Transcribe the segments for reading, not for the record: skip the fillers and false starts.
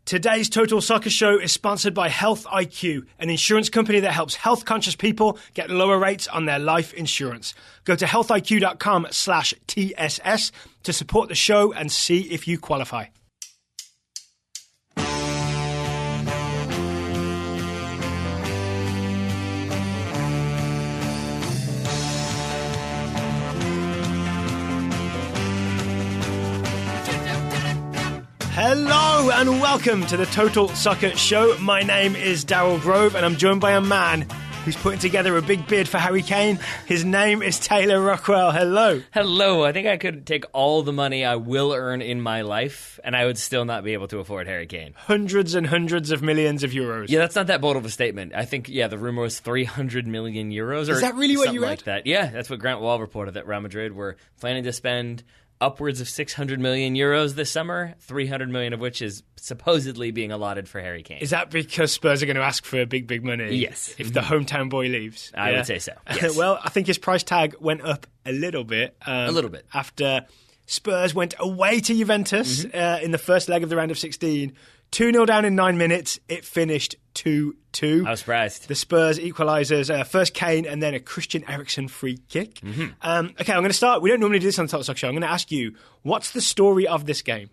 Today's Total Soccer Show is sponsored by Health IQ, an insurance company that helps health-conscious people get lower rates on their life insurance. Go to healthiq.com/TSS to support the show and see if you qualify. Hello and welcome to the Total Soccer Show. My name is Daryl Grove and I'm joined by a man who's putting together a big bid for Harry Kane. His name is Taylor Rockwell. Hello. Hello. I think I could take all the money I will earn in my life and I would still not be able to afford Harry Kane. Hundreds and hundreds of millions of euros. Yeah, that's not that bold of a statement. I think, the rumor was 300 million euros. Is that really what you read? Like that. Yeah, that's what Grant Wall reported, that Real Madrid were planning to spend upwards of 600 million euros this summer, 300 million of which is supposedly being allotted for Harry Kane. Is that because Spurs are going to ask for big money? Yes. If the hometown boy leaves? I would say so, yes. Well, I think his price tag went up a little bit. After Spurs went away to Juventus in the first leg of the round of 16. 2-0 down in 9 minutes. It finished 2-2. I was surprised. The Spurs equalisers, first Kane and then a Christian Eriksen free kick. Okay, I'm going to start. We don't normally do this on the Total Soccer Show. I'm going to ask you, what's the story of this game?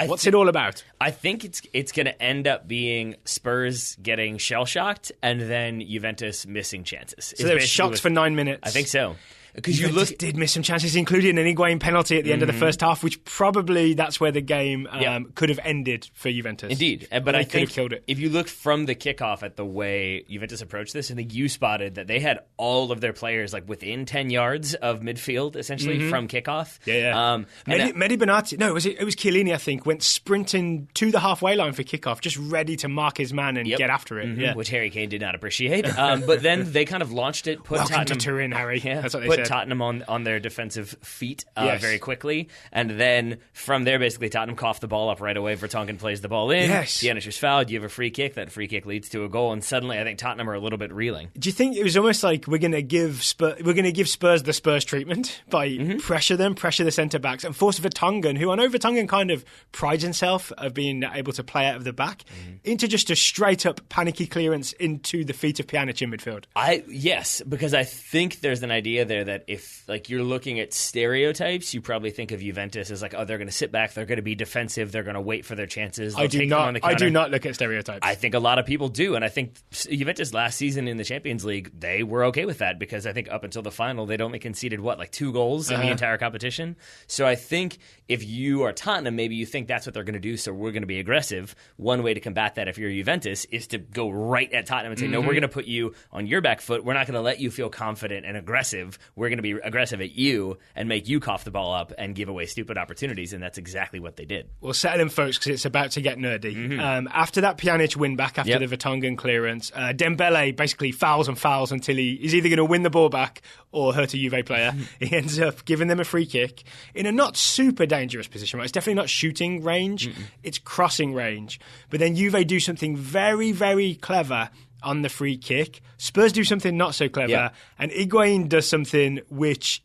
What's it all about? I think it's going to end up being Spurs getting shell-shocked and then Juventus missing chances. So they were shocked for 9 minutes. I think so. Because Juventus did miss some chances, including an Higuain penalty at the end of the first half, which probably that's where the game could have ended for Juventus. Indeed. But I think killed it. If you look from the kickoff at the way Juventus approached this, I think you spotted that they had all of their players like within 10 yards of midfield, essentially, from kickoff. Yeah. Mehdi Benati, it was Chiellini, I think, went sprinting to the halfway line for kickoff, just ready to mark his man and get after it. Which Harry Kane did not appreciate. But then they kind of launched it, put Welcome Tottenham to Turin, Harry. That's what they said. Tottenham on their defensive feet very quickly, and then from there basically Tottenham coughed the ball up right away. Vertonghen plays the ball in. Pjanic is fouled. You have a free kick. That free kick leads to a goal, and suddenly I think Tottenham are a little bit reeling. Do you think it was almost like we're going to give Spurs the Spurs treatment by pressure the centre backs and force Vertonghen, who I know Vertonghen kind of prides himself of being able to play out of the back, into just a straight up panicky clearance into the feet of Pjanic in midfield? Yes, because I think there's an idea there that if you're looking at stereotypes, you probably think of Juventus as they're going to sit back, they're going to be defensive, they're going to wait for their chances. I do not look at stereotypes. I think a lot of people do, and I think Juventus last season in the Champions League, they were okay with that because I think up until the final, they'd only conceded 2 goals in the entire competition. So I think if you are Tottenham, maybe you think that's what they're going to do, so we're going to be aggressive. One way to combat that if you're Juventus is to go right at Tottenham and say, no, we're going to put you on your back foot. We're not going to let you feel confident and aggressive. We're going to be aggressive at you and make you cough the ball up and give away stupid opportunities, and that's exactly what they did. Well, settle in, folks, because it's about to get nerdy. After that Pjanic win back, after the Vertonghen clearance, Dembele basically fouls until he's either going to win the ball back or hurt a Juve player. He ends up giving them a free kick in a not super dangerous position. Right? It's definitely not shooting range, it's crossing range. But then Juve do something very, very clever on the free kick. Spurs do something not so clever, and Higuain does something which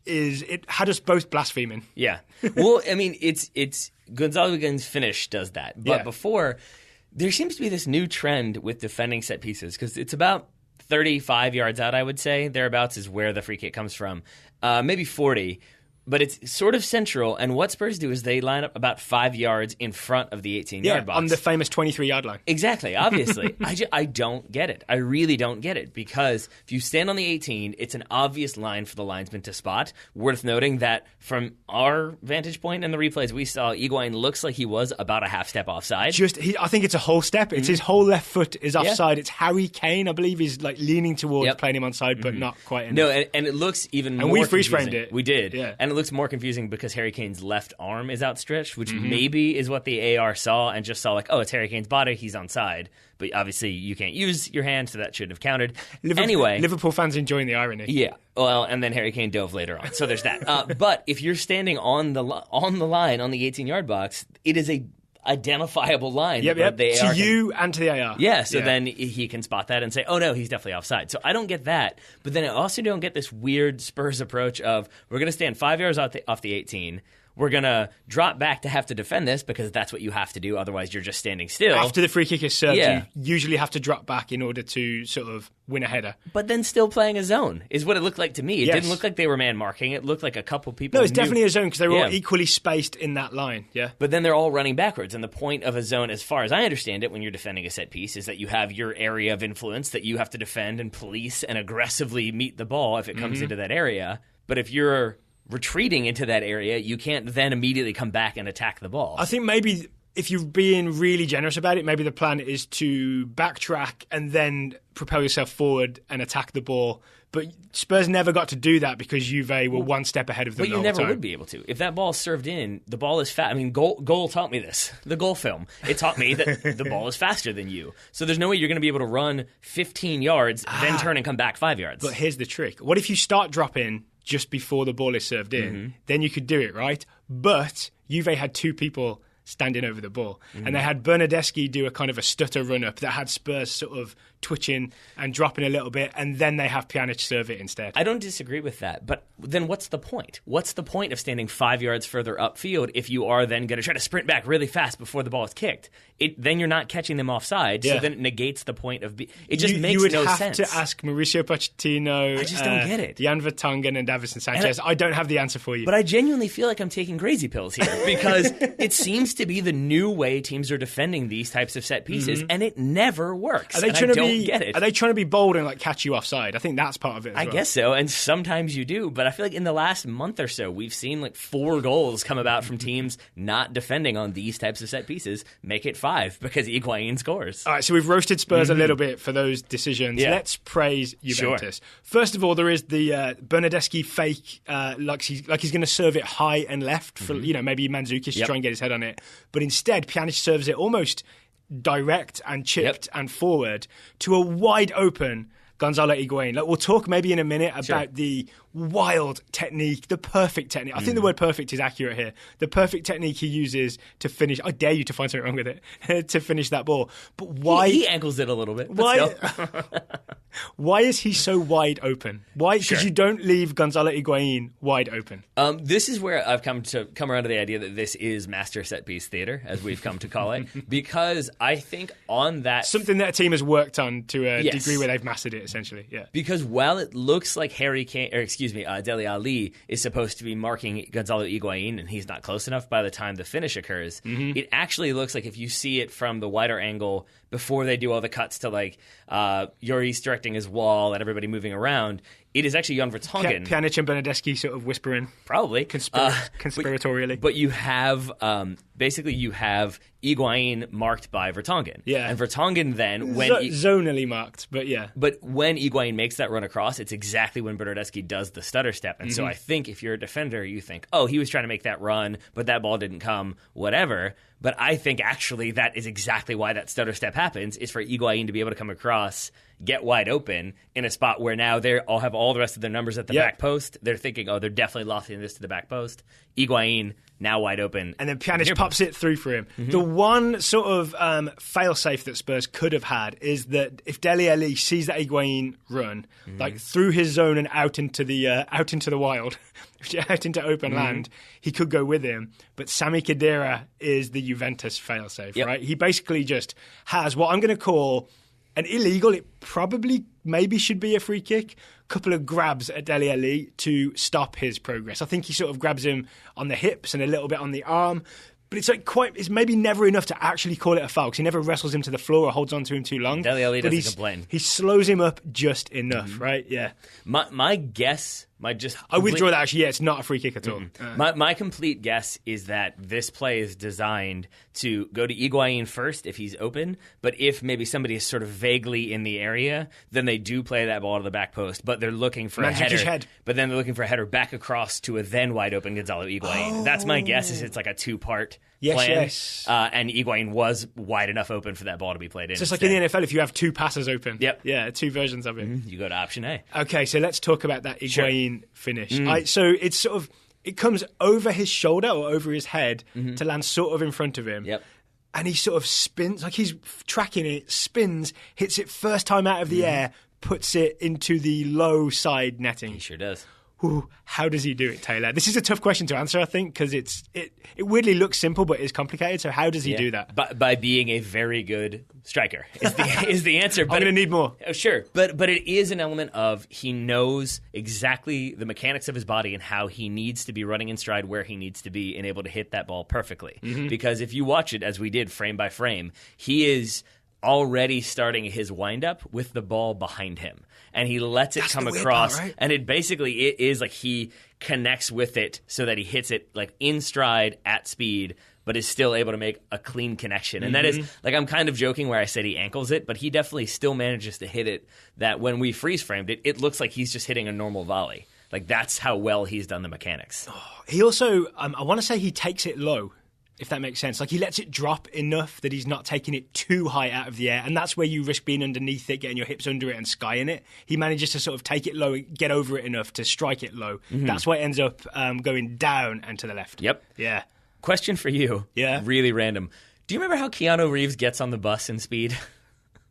had us both blaspheming. Yeah. Well, I mean, it's Gonzalo Higuain's finish does that. But before, there seems to be this new trend with defending set pieces, because it's about 35 yards out, I would say. Thereabouts is where the free kick comes from. Maybe 40. But it's sort of central, and what Spurs do is they line up about 5 yards in front of the 18-yard box. On the famous 23-yard line. Exactly, obviously. I don't get it. I really don't get it, because if you stand on the 18, it's an obvious line for the linesman to spot. Worth noting that from our vantage point in the replays we saw, Higuain looks like he was about a half step offside. I think it's a whole step. It's his whole left foot is offside. It's Harry Kane, I believe, is leaning towards playing him onside, but not quite enough. No, and it looks even more confusing. And we freeze-framed it. We did. Yeah. And it looks more confusing because Harry Kane's left arm is outstretched, which maybe is what the AR saw and just saw it's Harry Kane's body, he's onside. But obviously you can't use your hand, so that shouldn't have counted. Anyway, Liverpool fans enjoying the irony. Yeah. Well, and then Harry Kane dove later on, so there's that. But if you're standing on the line on the 18-yard box, it is a identifiable line. To you and to the AR. Yeah, so then he can spot that and say, oh no, he's definitely offside. So I don't get that. But then I also don't get this weird Spurs approach of, we're going to stand 5 yards off the 18. we're going to drop back to have to defend this because that's what you have to do. Otherwise, you're just standing still. After the free kick is served, you usually have to drop back in order to sort of win a header. But then still playing a zone is what it looked like to me. It didn't look like they were man marking. It looked like a couple people. No, it's definitely a zone because they were all equally spaced in that line. Yeah. But then they're all running backwards. And the point of a zone, as far as I understand it, when you're defending a set piece, is that you have your area of influence that you have to defend and police and aggressively meet the ball if it comes into that area. But if you're retreating into that area, you can't then immediately come back and attack the ball. I think maybe if you're being really generous about it, maybe the plan is to backtrack and then propel yourself forward and attack the ball. But Spurs never got to do that because Juve were one step ahead of them. But you never would be able to. If that ball is served in, the ball is fast. I mean, goal taught me this. The goal film. It taught me that the ball is faster than you. So there's no way you're going to be able to run 15 yards, then turn and come back 5 yards. But here's the trick. What if you start dropping just before the ball is served in? Then you could do it, right? But Juve had two people standing over the ball. And they had Bernardeschi do a kind of a stutter run-up that had Spurs sort of twitching and dropping a little bit, and then they have Pjanic serve it instead. I don't disagree with that, but then what's the point? What's the point of standing 5 yards further upfield if you are then going to try to sprint back really fast before the ball is kicked? Then you're not catching them offside, so then it negates the point of... It just makes no sense. You would have to ask Mauricio Pochettino... I just don't get it. Jan Vertonghen and Davison Sanchez. I don't have the answer for you. But I genuinely feel like I'm taking crazy pills here because it seems to be the new way teams are defending these types of set pieces, and it never works. I don't get it. Are they trying to be bold and like catch you offside? I think that's part of it as well. I guess so, and sometimes you do, but I feel like in the last month or so, we've seen like 4 goals come about from teams not defending on these types of set pieces. Make it 5 because Higuain scores. All right, so we've roasted Spurs a little bit for those decisions. Yeah. Let's praise Juventus. Sure. First of all, there is the Bernardeschi fake, like he's going to serve it high and left for maybe Mandzukic to try and get his head on it, but instead Pjanic serves it almost direct and chipped and forward to a wide open Gonzalo Higuain. Like, we'll talk maybe in a minute about the wild technique, the perfect technique. I think the word perfect is accurate here. The perfect technique he uses to finish. I dare you to find something wrong with it, to finish that ball. But why? He ankles it a little bit. Why is he so wide open? Why? Because you don't leave Gonzalo Higuain wide open. This is where I've come around to the idea that this is master set piece theater, as we've come to call it, because I think on that... Something that a team has worked on to a degree where they've mastered it, essentially. Yeah. Because while it looks like Dele Alli is supposed to be marking Gonzalo Higuain, and he's not close enough by the time the finish occurs, it actually looks like if you see it from the wider angle before they do all the cuts to like Lloris directing his wall and everybody moving around, it is actually Jan Vertonghen. Pjanic and Bernardeschi sort of whispering. Probably. Conspiratorially. But you have, basically you have Higuain marked by Vertonghen. Yeah. And Vertonghen then... zonally marked, but yeah. But when Higuain makes that run across, it's exactly when Bernardeschi does the stutter step. And so I think if you're a defender, you think, oh, he was trying to make that run, but that ball didn't come, whatever. But I think actually that is exactly why that stutter step happens, is for Higuain to be able to come across, get wide open in a spot where now they all have all the rest of their numbers at the back post. They're thinking, oh, they're definitely lofting this to the back post. Higuain now wide open. And then Pjanic pops it through for him. The one sort of fail-safe that Spurs could have had is that if Dele Alli sees that Higuain run, like through his zone and out into the wild, out into open land, he could go with him. But Sami Khedira is the Juventus fail-safe, right? He basically just has what I'm going to call an illegal, it probably maybe should be a free kick, couple of grabs at Dele Alli to stop his progress. I think he sort of grabs him on the hips and a little bit on the arm, but it's like it's maybe never enough to actually call it a foul because he never wrestles him to the floor or holds on to him too long. Dele Alli doesn't complain. He slows him up just enough, right? Yeah. My guess... I withdraw that, actually. Yeah, it's not a free kick at all. My complete guess is that this play is designed to go to Higuain first if he's open, but if maybe somebody is sort of vaguely in the area, then they do play that ball to the back post, but they're looking for a header. But then they're looking for a header back across to a then wide open Gonzalo Higuain. That's my guess, is it's like a 2-part plan. Yes. And Higuain was wide enough open for that ball to be played in. Just like in the NFL, if you have 2 passes open. Yep. Yeah, 2 versions of it. You go to option A. Okay, so let's talk about that Higuain finish. So it's sort of, it comes over his shoulder or over his head to land sort of in front of him. Yep. And he sort of spins, like he's tracking it, spins, hits it first time out of the air, puts it into the low side netting. He sure does. how does he do it, Taylor? This is a tough question to answer, I think, because it weirdly looks simple, but it's complicated. So how does he do that? By being a very good striker is the answer. But I'm going to need more. Sure, but it is an element of he knows exactly the mechanics of his body and how he needs to be running in stride, where he needs to be, and able to hit that ball perfectly. Because if you watch it, as we did frame by frame, he is already starting his windup with the ball behind him, and he lets it come across, part, right? And it is like he connects with it so that he hits it like in stride at speed, but is still able to make a clean connection. And that is, like, I'm kind of joking where I said he ankles it, but he definitely still manages to hit it that when we freeze framed it, it looks like he's just hitting a normal volley. Like, that's how well he's done the mechanics. He also, I want to say he takes it low, if that makes sense. Like, he lets it drop enough that he's not taking it too high out of the air, and that's where you risk being underneath it, getting your hips under it and skying it. He manages to sort of take it low, get over it enough to strike it low. That's why it ends up going down and to the left. Yep. Yeah. Question for you. Yeah. Really random. Do you remember how Keanu Reeves gets on the bus in Speed?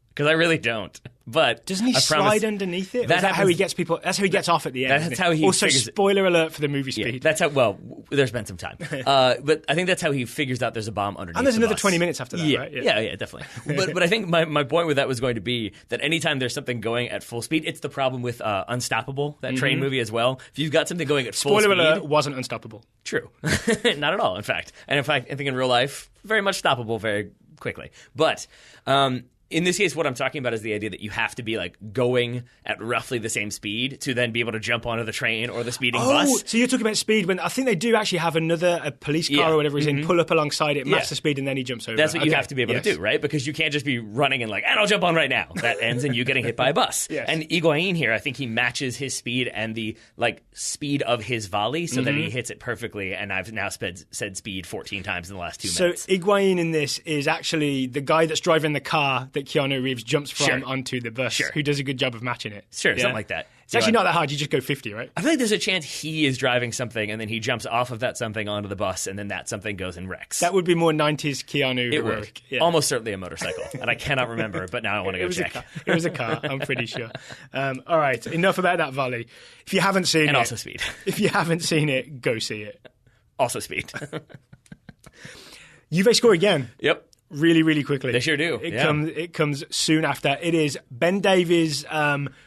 Because I really don't. But doesn't he slide underneath it? That's how he gets people. That's how he gets off at the end. That's how he. Also, spoiler alert for the movie Speed. Yeah, that's how. Well, there's been some time, but I think that's how he figures out there's a bomb underneath. And there's another bus. 20 minutes after that, right? Yeah, definitely. but I think my point with that was going to be that anytime there's something going at full speed, it's the problem with Unstoppable, that train movie as well. If you've got something going at full speed, spoiler alert, wasn't unstoppable. True, not at all. In fact, I think in real life, very much stoppable very quickly, but. In this case, what I'm talking about is the idea that you have to be like going at roughly the same speed to then be able to jump onto the train or the speeding bus. So you're talking about speed when I think they do actually have a police car or whatever he's in, pull up alongside it, match the speed, and then he jumps over. That's what you have to be able to do, right? Because you can't just be running and and I'll jump on right now. That ends in you getting hit by a bus. Yes. And Higuain here, I think he matches his speed and the speed of his volley so that he hits it perfectly. And I've now said speed 14 times in the last 2 minutes. So Higuain in this is actually the guy that's driving the car that Keanu Reeves jumps from onto the bus, who does a good job of matching it. Something like that. It's actually not that hard. You just go 50, right? I feel like there's a chance he is driving something and then he jumps off of that something onto the bus and then that something goes and wrecks. That would be more 90s Keanu. It would. Yeah. Almost certainly a motorcycle. And I cannot remember, but now I want to go check. It was a car, I'm pretty sure. All right, enough about that volley. If you haven't seen it... And also speed. If you haven't seen it, go see it. Also speed. Juve score again. Yep. Really, really quickly. They sure do. It comes soon after. It is Ben Davies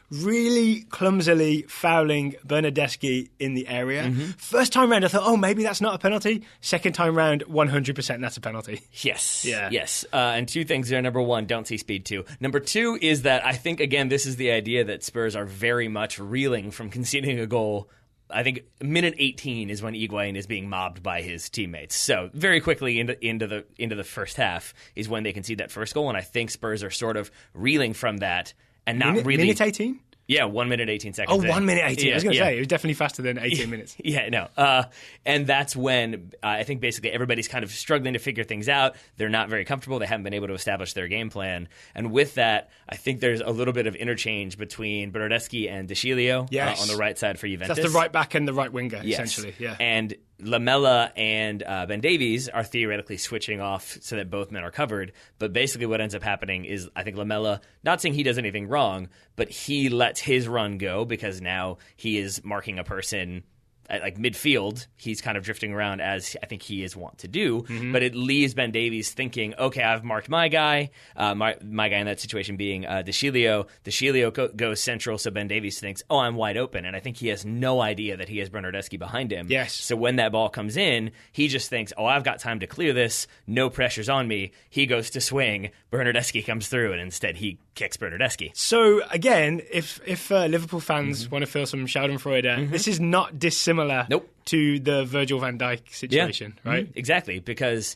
really clumsily fouling Bernardeschi in the area. First time round, I thought, maybe that's not a penalty. Second time round, 100% that's a penalty. Yes. Yeah. Yes. And two things there. Number one, don't see speed two. Number two is that I think, again, this is the idea that Spurs are very much reeling from conceding a goal. I think minute 18 is when Higuain is being mobbed by his teammates. So very quickly into the first half is when they concede that first goal, and I think Spurs are sort of reeling from that and not really. Minute 18? Yeah, 1 minute 18 seconds. 1 minute 18. Yeah, I was going to say it was definitely faster than 18 minutes. Yeah, no. And that's when I think basically everybody's kind of struggling to figure things out. They're not very comfortable. They haven't been able to establish their game plan. And with that, I think there's a little bit of interchange between Bernardeschi and De Sciglio on the right side for Juventus. That's the right back and the right winger, essentially. Yeah. And Lamela and Ben Davies are theoretically switching off so that both men are covered. But basically what ends up happening is I think Lamela, not saying he does anything wrong, but he lets his run go because now he is marking a person at midfield. He's kind of drifting around as I think he is wont to do, but it leaves Ben Davies thinking, okay, I've marked my guy, my guy in that situation being De Sciglio. De Sciglio goes central, so Ben Davies thinks, I'm wide open, and I think he has no idea that he has Bernardeschi behind him. Yes. So when that ball comes in, he just thinks, I've got time to clear this, no pressure's on me. He goes to swing, Bernardeschi comes through, and instead he kicks Bernardeschi. So again, if Liverpool fans want to feel some Schadenfreude, this is not dissimilar to the Virgil van Dijk situation, right? Exactly, because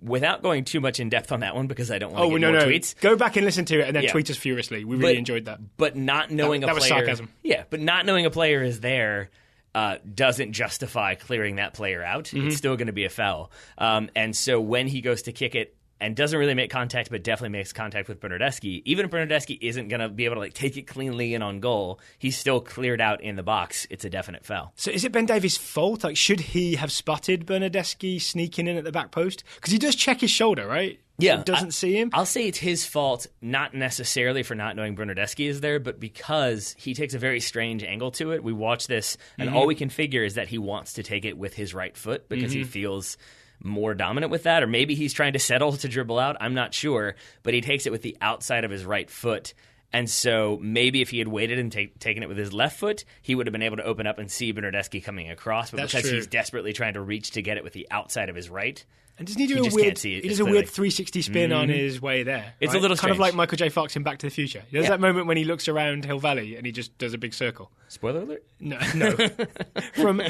without going too much in depth on that one, because I don't want to get more tweets. Go back and listen to it and then tweet us furiously. We really enjoyed that. But not knowing a player... That was sarcasm. Yeah, but not knowing a player is there doesn't justify clearing that player out. It's still going to be a foul. And so when he goes to kick it, and doesn't really make contact, but definitely makes contact with Bernardeschi. Even if Bernardeschi isn't going to be able to take it cleanly in on goal, he's still cleared out in the box. It's a definite foul. So is it Ben Davies' fault? Should he have spotted Bernardeschi sneaking in at the back post? Because he does check his shoulder, right? doesn't see him. I'll say it's his fault, not necessarily for not knowing Bernardeschi is there, but because he takes a very strange angle to it. We watch this, and all we can figure is that he wants to take it with his right foot because he feels more dominant with that, or maybe he's trying to settle to dribble out. I'm not sure, but he takes it with the outside of his right foot. And so maybe if he had waited and taken it with his left foot, he would have been able to open up and see Bernardeschi coming across. But because he's desperately trying to reach to get it with the outside of his right, and doesn't he do he does a weird 360 spin on his way there. It's a little kind of like Michael J. Fox in Back to the Future. There's that moment when he looks around Hill Valley and he just does a big circle. Spoiler alert? No.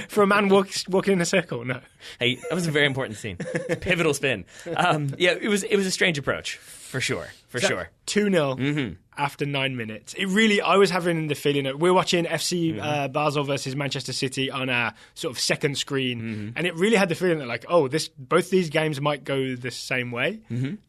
For a man walking in a circle, no. Hey, that was a very important scene. Pivotal spin. It was a strange approach, for sure. 2-0 after 9 minutes. I was having the feeling that we're watching FC Basel versus Manchester City on a sort of second screen, and it really had the feeling that both these games might go the same way.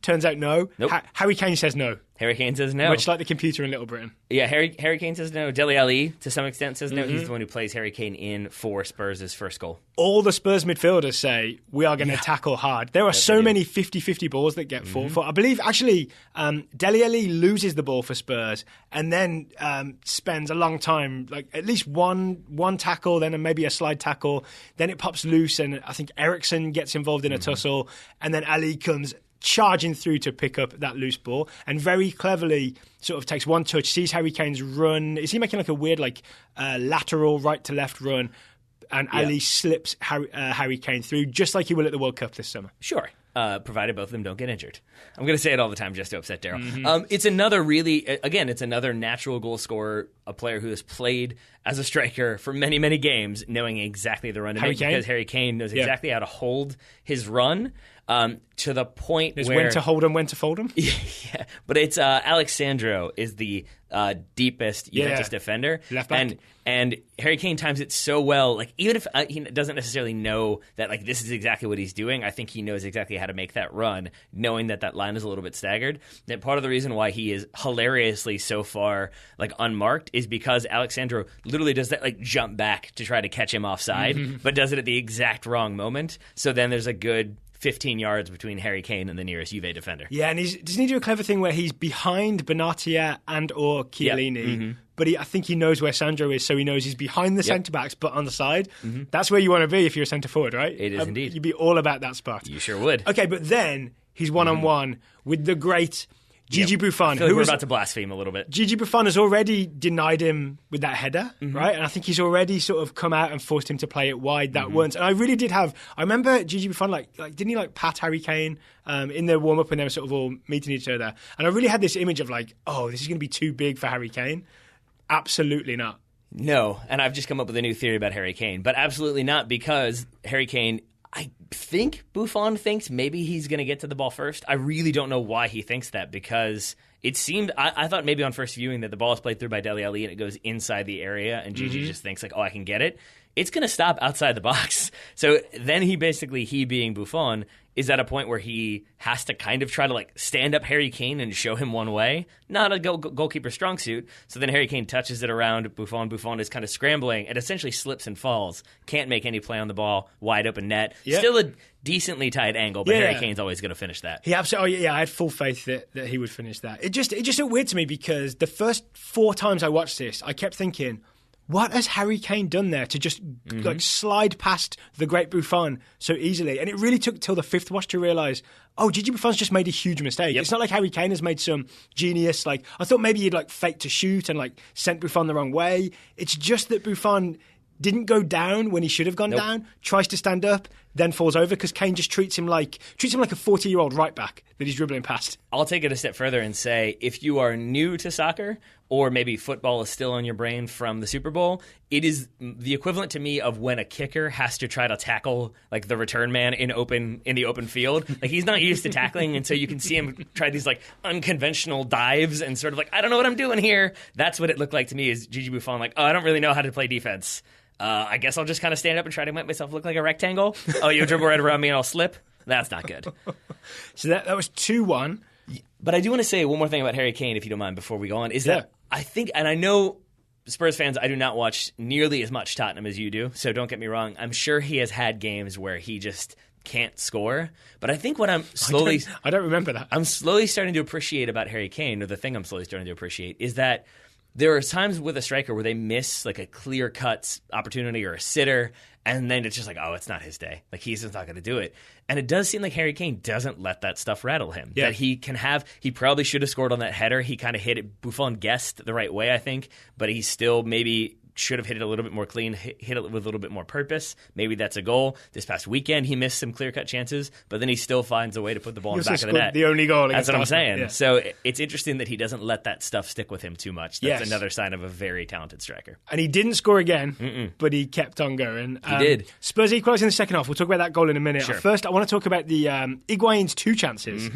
Turns out no. Nope. Harry Kane says no. Harry Kane says no. Much like the computer in Little Britain. Yeah, Harry Kane says no. Dele Alli, to some extent, says no. He's the one who plays Harry Kane in for Spurs' first goal. All the Spurs midfielders say, we are going to tackle hard. There are so many 50-50 balls that get fought for. I believe, actually, Dele Alli loses the ball for Spurs and then spends a long time, like at least one tackle, then maybe a slide tackle. Then it pops loose and I think Eriksson gets involved in a tussle. And then Ali comes charging through to pick up that loose ball and very cleverly sort of takes one touch, sees Harry Kane's run. Is he making like a weird lateral right to left run? And Ali slips Harry Kane through just like he will at the World Cup this summer. Sure. Provided both of them don't get injured. I'm going to say it all the time just to upset Daryl. It's another natural goal scorer, a player who has played as a striker for many, many games, knowing exactly the run to make because Harry Kane knows exactly how to hold his run to the point where... when to hold him, when to fold him? Yeah, but it's Alexandro is the deepest Juventus defender. Left back. And Harry Kane times it so well. Like even if he doesn't necessarily know that this is exactly what he's doing, I think he knows exactly how to make that run, knowing that line is a little bit staggered. That part of the reason why he is hilariously so far unmarked is because Alexandro literally does that jump back to try to catch him offside, but does it at the exact wrong moment. So then there's a good 15 yards between Harry Kane and the nearest Juve defender. Yeah, and doesn't he do a clever thing where he's behind Benatia and or Chiellini, but I think he knows where Sandro is, so he knows he's behind the centre-backs but on the side. That's where you want to be if you're a centre-forward, right? It is indeed. You'd be all about that spot. You sure would. Okay, but then he's one-on-one with the great Gigi Buffon. I feel like we're about to blaspheme a little bit. Gigi Buffon has already denied him with that header, right? And I think he's already sort of come out and forced him to play it wide that once. And I really did I remember Gigi Buffon, didn't he pat Harry Kane in the warm-up when they were sort of all meeting each other? And I really had this image of this is going to be too big for Harry Kane. Absolutely not. No, and I've just come up with a new theory about Harry Kane, but absolutely not, because Harry Kane, I think Buffon thinks maybe he's going to get to the ball first. I really don't know why he thinks that, because it seemed, I thought maybe on first viewing that the ball is played through by Dele Alli and it goes inside the area and Gigi just thinks I can get it. It's going to stop outside the box. So then he being Buffon, is at a point where he has to kind of try to stand up Harry Kane and show him one way. Not a goalkeeper strong suit. So then Harry Kane touches it around Buffon. Buffon is kind of scrambling and essentially slips and falls. Can't make any play on the ball. Wide open net. Yeah. Still a decently tight angle, but Harry Kane's always going to finish that. He absolutely. I had full faith that he would finish that. It just looked weird to me because the first 4 times I watched this, I kept thinking, what has Harry Kane done there to just slide past the great Buffon so easily? And it really took till the 5th watch to realise, Gigi Buffon's just made a huge mistake. Yep. It's not like Harry Kane has made some genius. I thought maybe he'd faked to shoot and sent Buffon the wrong way. It's just that Buffon didn't go down when he should have gone down, tries to stand up, then falls over because Kane just treats him like a 40-year-old right back that he's dribbling past. I'll take it a step further and say, if you are new to soccer, or maybe football is still on your brain from the Super Bowl, it is the equivalent to me of when a kicker has to try to tackle the return man in the open field. He's not used to tackling, and so you can see him try these unconventional dives and sort of I don't know what I'm doing here. That's what it looked like to me, is Gigi Buffon I don't really know how to play defense. I guess I'll just kind of stand up and try to make myself look like a rectangle. You dribble right around me and I'll slip. That's not good. So that was 2-1. But I do want to say one more thing about Harry Kane, if you don't mind, before we go on, is that I think, and I know Spurs fans, I do not watch nearly as much Tottenham as you do, so don't get me wrong. I'm sure he has had games where he just can't score. But I think what I don't remember that. I'm slowly starting to appreciate about Harry Kane, or the thing I'm slowly starting to appreciate, is that there are times with a striker where they miss like a clear-cut opportunity or a sitter, and then it's just like, oh, it's not his day. Like, he's just not going to do it. And it does seem like Harry Kane doesn't let that stuff rattle him. Yeah. That he probably should have scored on that header. He kind of hit it. Buffon guessed the right way, I think, but he still maybe should have hit it a little bit more clean, hit it with a little bit more purpose. Maybe that's a goal. This past weekend, he missed some clear-cut chances, but then he still finds a way to put the ball in the back of the net. The only goal. That's what I'm saying. Yeah. So it's interesting that he doesn't let that stuff stick with him too much. That's Yes. another sign of a very talented striker. And he didn't score again, but he kept on going. He did. Spurs equalised in the second half. We'll talk about that goal in a minute. Sure. First, I want to talk about the Higuain's 2 chances.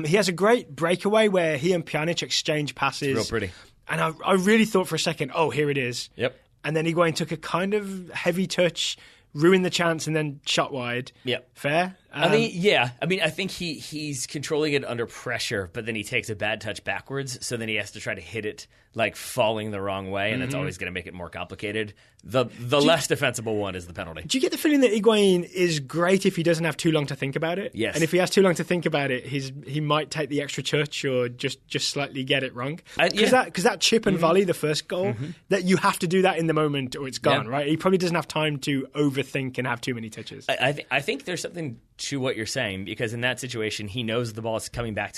He has a great breakaway where he and Pjanic exchange passes. Real pretty. And I really thought for a second, oh, here it is. Yep. And then Higuain took a kind of heavy touch, ruined the chance, and then shot wide. Yep. Fair? I think he's controlling it under pressure, but then he takes a bad touch backwards, so then he has to try to hit it like falling the wrong way, and that's always going to make it more complicated. The less defensible one is the penalty. Do you get the feeling that Higuain is great if he doesn't have too long to think about it? Yes. And if he has too long to think about it, he might take the extra touch or just slightly get it wrong. Because that chip and volley, the first goal, that you have to do that in the moment or it's gone, right? He probably doesn't have time to overthink and have too many touches. I think there's something to what you're saying, because in that situation, he knows the ball is coming back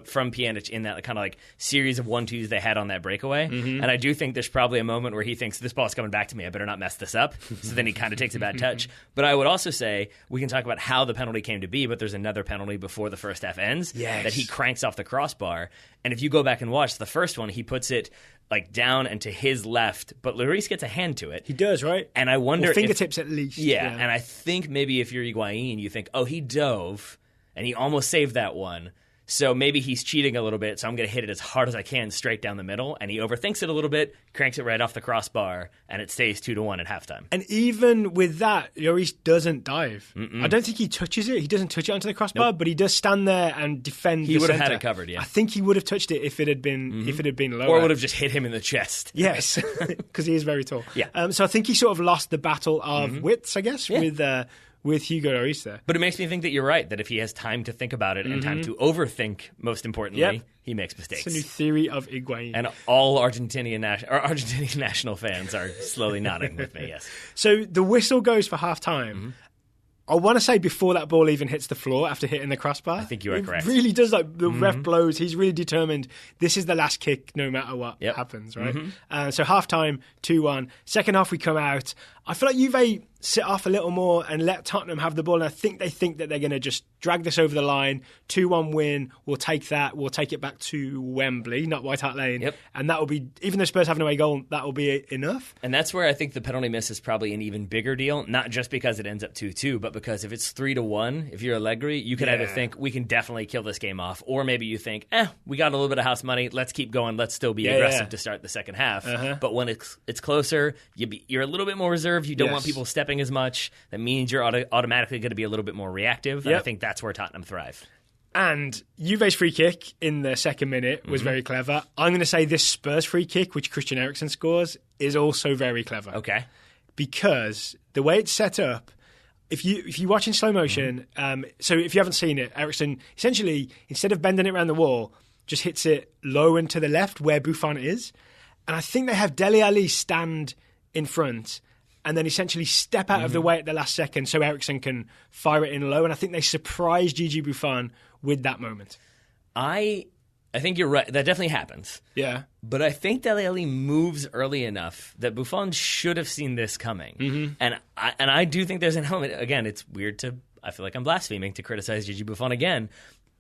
from Pjanic in that kind of like series of 1-2s they had on that breakaway. And I do think there's probably a moment where he thinks, this ball's coming back to me, I better not mess this up. So then he kind of takes a bad touch. But I would also say, we can talk about how the penalty came to be, but there's another penalty before the first half ends that he cranks off the crossbar. And if you go back and watch the first one, he puts it like down and to his left, but Lloris gets a hand to it. He does, right? And I wonder or fingertips at least. Yeah, and I think maybe if you're Higuain, you think, oh, he dove, and he almost saved that one. So maybe he's cheating a little bit, so I'm going to hit it as hard as I can straight down the middle. And he overthinks it a little bit, cranks it right off the crossbar, and it stays 2-1 at halftime. And even with that, Lloris doesn't dive. I don't think he touches it. He doesn't touch it onto the crossbar, but he does stand there and defend He the would have centre. had it covered, yeah. I think he would have touched it if it had been lower. Or would have just hit him in the chest. Yes, because he is very tall. Yeah. So I think he sort of lost the battle of widths, I guess, with Hugo Lloris there. But it makes me think that you're right, that if he has time to think about it and time to overthink, most importantly, he makes mistakes. It's a new theory of Higuain. And all Argentinian national fans are slowly nodding with me, yes. So the whistle goes for half-time. I want to say before that ball even hits the floor after hitting the crossbar. I think you are correct. It really does, like, the ref blows. He's really determined this is the last kick no matter what happens, right? So half-time, 2-1. Second half, we come out. I feel like Juve sit off a little more and let Tottenham have the ball, and I think they think that they're going to just drag this over the line. 2-1 win. We'll take that. We'll take it back to Wembley, not White Hart Lane. Yep. And that will be, even though Spurs have an away goal, that will be enough. And that's where I think the penalty miss is probably an even bigger deal, not just because it ends up 2-2, but because if it's 3-1, if you're Allegri, you could either think, we can definitely kill this game off, or maybe you think, we got a little bit of house money, let's keep going, let's still be aggressive to start the second half. But when it's closer, you're a little bit more reserved, you don't want people stepping as much. That means you're automatically going to be a little bit more reactive. And I think that's where Tottenham thrive. And Juve's free kick in the second minute was very clever. I'm going to say this Spurs free kick, which Christian Eriksen scores, is also very clever. Okay. Because the way it's set up, if you watch in slow motion, so if you haven't seen it, Eriksen essentially, instead of bending it around the wall, just hits it low and to the left where Buffon is. And I think they have Dele Alli stand in front and then essentially step out of the way at the last second so Eriksen can fire it in low. And I think they surprised Gigi Buffon with that moment. I think you're right. That definitely happens. Yeah. But I think Dele Alli moves early enough that Buffon should have seen this coming. And I do think there's an element. Again, it's weird I feel like I'm blaspheming to criticize Gigi Buffon again.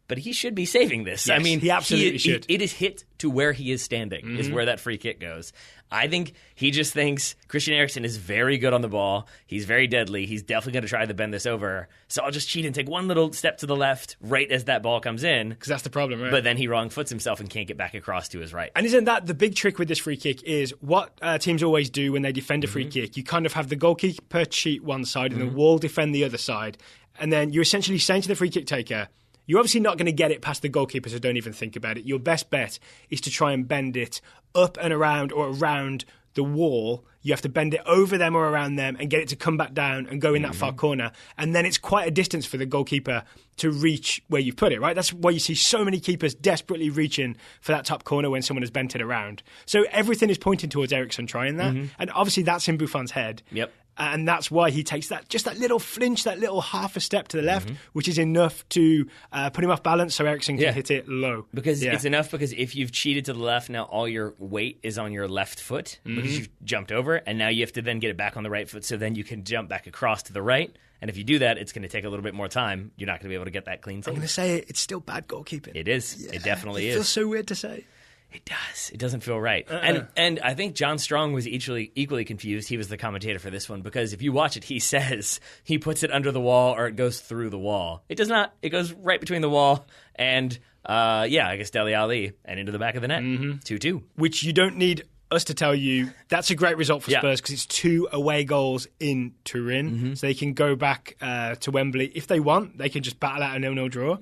But he should be saving this. Yes, I mean, he absolutely should. It is hit to where he is standing, is where that free kick goes. I think he just thinks Christian Eriksen is very good on the ball. He's very deadly. He's definitely going to try to bend this over. So I'll just cheat and take one little step to the left right as that ball comes in. Because that's the problem, right? But then he wrong foots himself and can't get back across to his right. And isn't that the big trick with this free kick is what teams always do when they defend a free kick? You kind of have the goalkeeper cheat one side and the wall defend the other side. And then you're essentially saying to the free kick taker, you're obviously not going to get it past the goalkeeper, so don't even think about it. Your best bet is to try and bend it up and around or around the wall, you have to bend it over them or around them and get it to come back down and go in that far corner. And then it's quite a distance for the goalkeeper to reach where you've put it, right? That's why you see so many keepers desperately reaching for that top corner when someone has bent it around. So everything is pointing towards Eriksen trying that. And obviously that's in Buffon's head. Yep. And that's why he takes that little flinch, that little half a step to the left, which is enough to put him off balance so Eriksen can hit it low. Because it's enough because if you've cheated to the left, now all your weight is on your left foot because you've jumped over, and now you have to then get it back on the right foot so then you can jump back across to the right. And if you do that, it's going to take a little bit more time. You're not going to be able to get that clean save. I'm going to say it's still bad goalkeeping. It is. Yeah, it definitely is. It feels so weird to say. It does. It doesn't feel right. And I think John Strong was equally confused. He was the commentator for this one because if you watch it, he says he puts it under the wall or it goes through the wall. It does not. It goes right between the wall and, I guess Dele Alli and into the back of the net. 2-2. Which you don't need us to tell you that's a great result for Spurs because it's 2 away goals in Turin. So they can go back to Wembley. If they want, they can just battle out a 0-0 draw.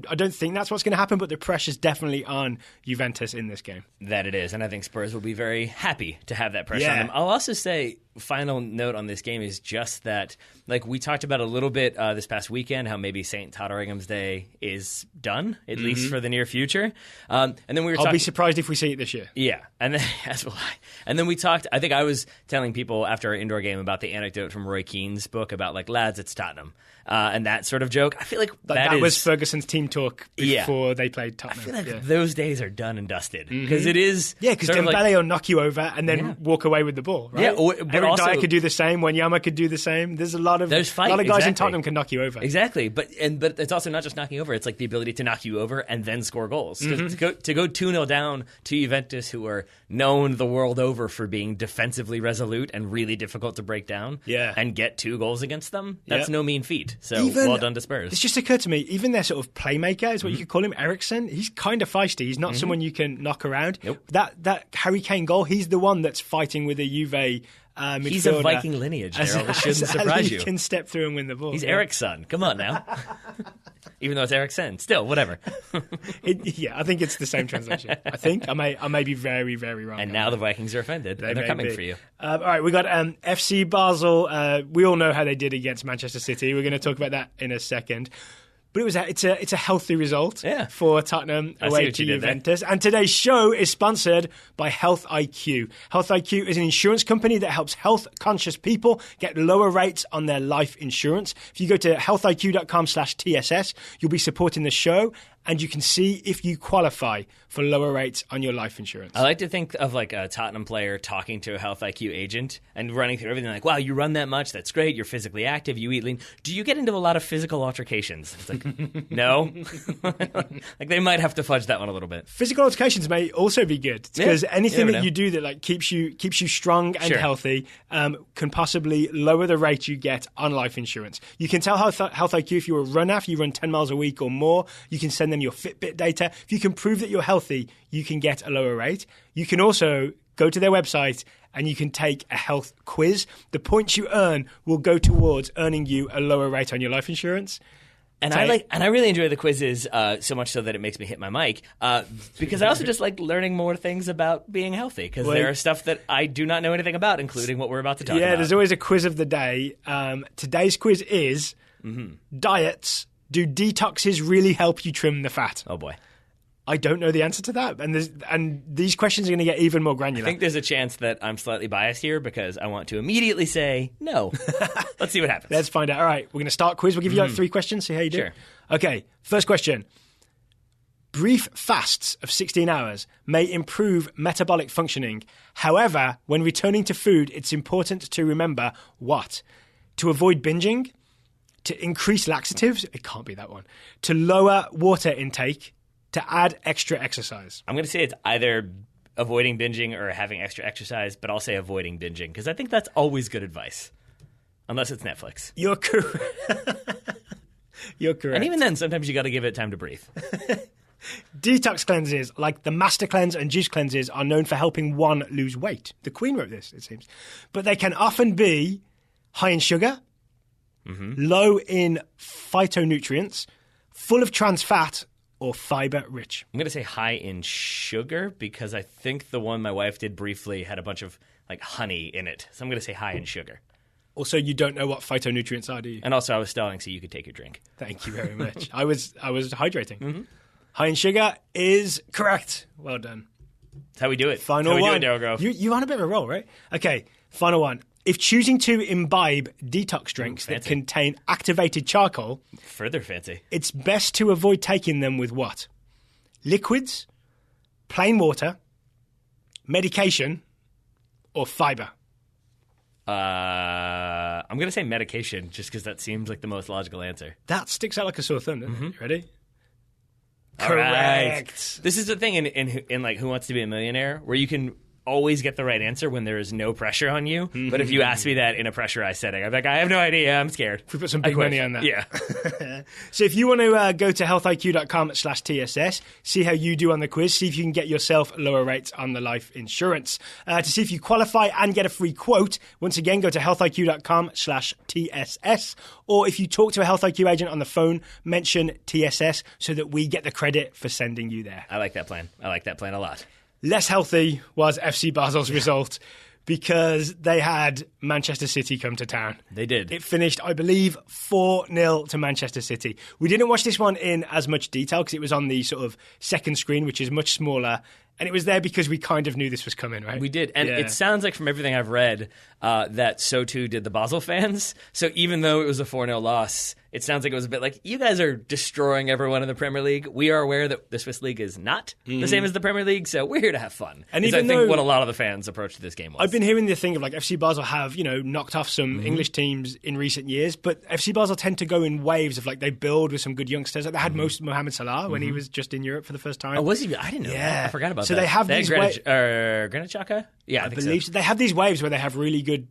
I don't think that's what's going to happen, but the pressure's definitely on Juventus in this game. That it is, and I think Spurs will be very happy to have that pressure on them. I'll also say, final note on this game is just that, like we talked about a little bit this past weekend, how maybe St. Totteringham's Day is done, at least for the near future. And then we were I'll be surprised if we see it this year. Yeah, and then as will I. And then we talked, I think I was telling people after our indoor game about the anecdote from Roy Keane's book about, like, lads, it's Tottenham. And that sort of joke. I feel like that was Ferguson's team talk before they played Tottenham. I feel like those days are done and dusted. Because it is... Yeah, because Dembele will knock you over and then walk away with the ball, right? Yeah, but Eric Dyer could do the same. Wanyama could do the same. There's a lot of guys in Tottenham can knock you over. Exactly. But it's also not just knocking over. It's like the ability to knock you over and then score goals. To go 2-0 down to Juventus, who are known the world over for being defensively resolute and really difficult to break down, and get 2 goals against them, that's no mean feat. So well done to Spurs. It's just occurred to me, even their sort of playmaker is what you could call him, Eriksen. He's kind of feisty. He's not someone you can knock around. Nope. That Harry Kane goal, he's the one that's fighting with a Juve midfielder. He's a Viking lineage, Daryl. This shouldn't surprise you. He can step through and win the ball. He's Eric's son. Come on now. Even though it's Eriksen. Still, whatever. I think it's the same translation. I may be very, very wrong. And now the Vikings are offended, and they're coming for you. All right, we got FC Basel. We all know how they did against Manchester City. We're going to talk about that in a second. But it's a healthy result for Tottenham away to Juventus. And today's show is sponsored by Health IQ. Health IQ is an insurance company that helps health-conscious people get lower rates on their life insurance. If you go to healthiq.com/TSS, you'll be supporting the show, and you can see if you qualify for lower rates on your life insurance. I like to think of like a Tottenham player talking to a Health IQ agent and running through everything like, wow, you run that much, that's great, you're physically active, you eat lean. Do you get into a lot of physical altercations? It's like, no. Like they might have to fudge that one a little bit. Physical altercations may also be good because anything that you do that like keeps you strong and healthy can possibly lower the rate you get on life insurance. You can tell Health IQ if you're a runner, if you run 10 miles a week or more, you can send them your Fitbit data. If you can prove that you're healthy, you can get a lower rate. You can also go to their website and you can take a health quiz. The points you earn will go towards earning you a lower rate on your life insurance. And I really enjoy the quizzes so much so that it makes me hit my mic because I also just like learning more things about being healthy because there are stuff that I do not know anything about, including what we're about to talk about. Yeah, there's always a quiz of the day. Today's quiz is diets. Do detoxes really help you trim the fat? Oh, boy. I don't know the answer to that. And these questions are going to get even more granular. I think there's a chance that I'm slightly biased here because I want to immediately say no. Let's see what happens. Let's find out. All right, we're going to start quiz. We'll give you like 3 questions, see how you do. Sure. Okay, first question. Brief fasts of 16 hours may improve metabolic functioning. However, when returning to food, it's important to remember what? To avoid binging, to increase laxatives, it can't be that one, to lower water intake, to add extra exercise. I'm going to say it's either avoiding binging or having extra exercise, but I'll say avoiding binging because I think that's always good advice, unless it's Netflix. You're correct. You're correct. And even then, sometimes you got to give it time to breathe. Detox cleanses like the Master Cleanse and Juice cleanses are known for helping one lose weight. The Queen wrote this, it seems. But they can often be high in sugar, low in phytonutrients, full of trans fat, or fiber rich. I'm going to say high in sugar because I think the one my wife did briefly had a bunch of like honey in it. So I'm going to say high in sugar. Also, you don't know what phytonutrients are, do you? And also, I was stalling so you could take your drink. Thank you very much. I was hydrating. High in sugar is correct. Well done. That's how we do it. Final That's how one. We do it, Daryl Grove. You're on a bit of a roll, right? Okay, final one. If choosing to imbibe detox drinks that contain activated charcoal... Further fancy. It's best to avoid taking them with what? Liquids, plain water, medication, or fiber? I'm going to say medication just because that seems like the most logical answer. That sticks out like a sore thumb, doesn't it? You ready? All Correct. Right. This is the thing in like Who Wants to Be a Millionaire where you can always get the right answer when there is no pressure on you. But if you ask me that in a pressurized setting, I'm like, I have no idea. I'm scared. If we put some big money on that. Yeah. So if you want to go to healthiq.com/TSS, see how you do on the quiz, see if you can get yourself lower rates on the life insurance. To see if you qualify and get a free quote, once again, go to healthiq.com/TSS. Or if you talk to a Health IQ agent on the phone, mention TSS so that we get the credit for sending you there. I like that plan. I like that plan a lot. Less healthy was FC Basel's result because they had Manchester City come to town. They did. It finished, I believe, 4-0 to Manchester City. We didn't watch this one in as much detail because it was on the sort of second screen, which is much smaller. And it was there because we kind of knew this was coming, right? We did. And it sounds like from everything I've read that so too did the Basel fans. So even though it was a 4-0 loss, it sounds like it was a bit like, you guys are destroying everyone in the Premier League. We are aware that the Swiss League is not the same as the Premier League, so we're here to have fun. And even I think what a lot of the fans approach to this game was. I've been hearing the thing of like FC Basel have, knocked off some English teams in recent years, but FC Basel tend to go in waves of like they build with some good youngsters. Like they had Mohamed Salah when he was just in Europe for the first time. Oh, was he? I didn't know that. I forgot about that. So they have these waves. Granit Xhaka? Yeah, I believe so. They have these waves where they have really good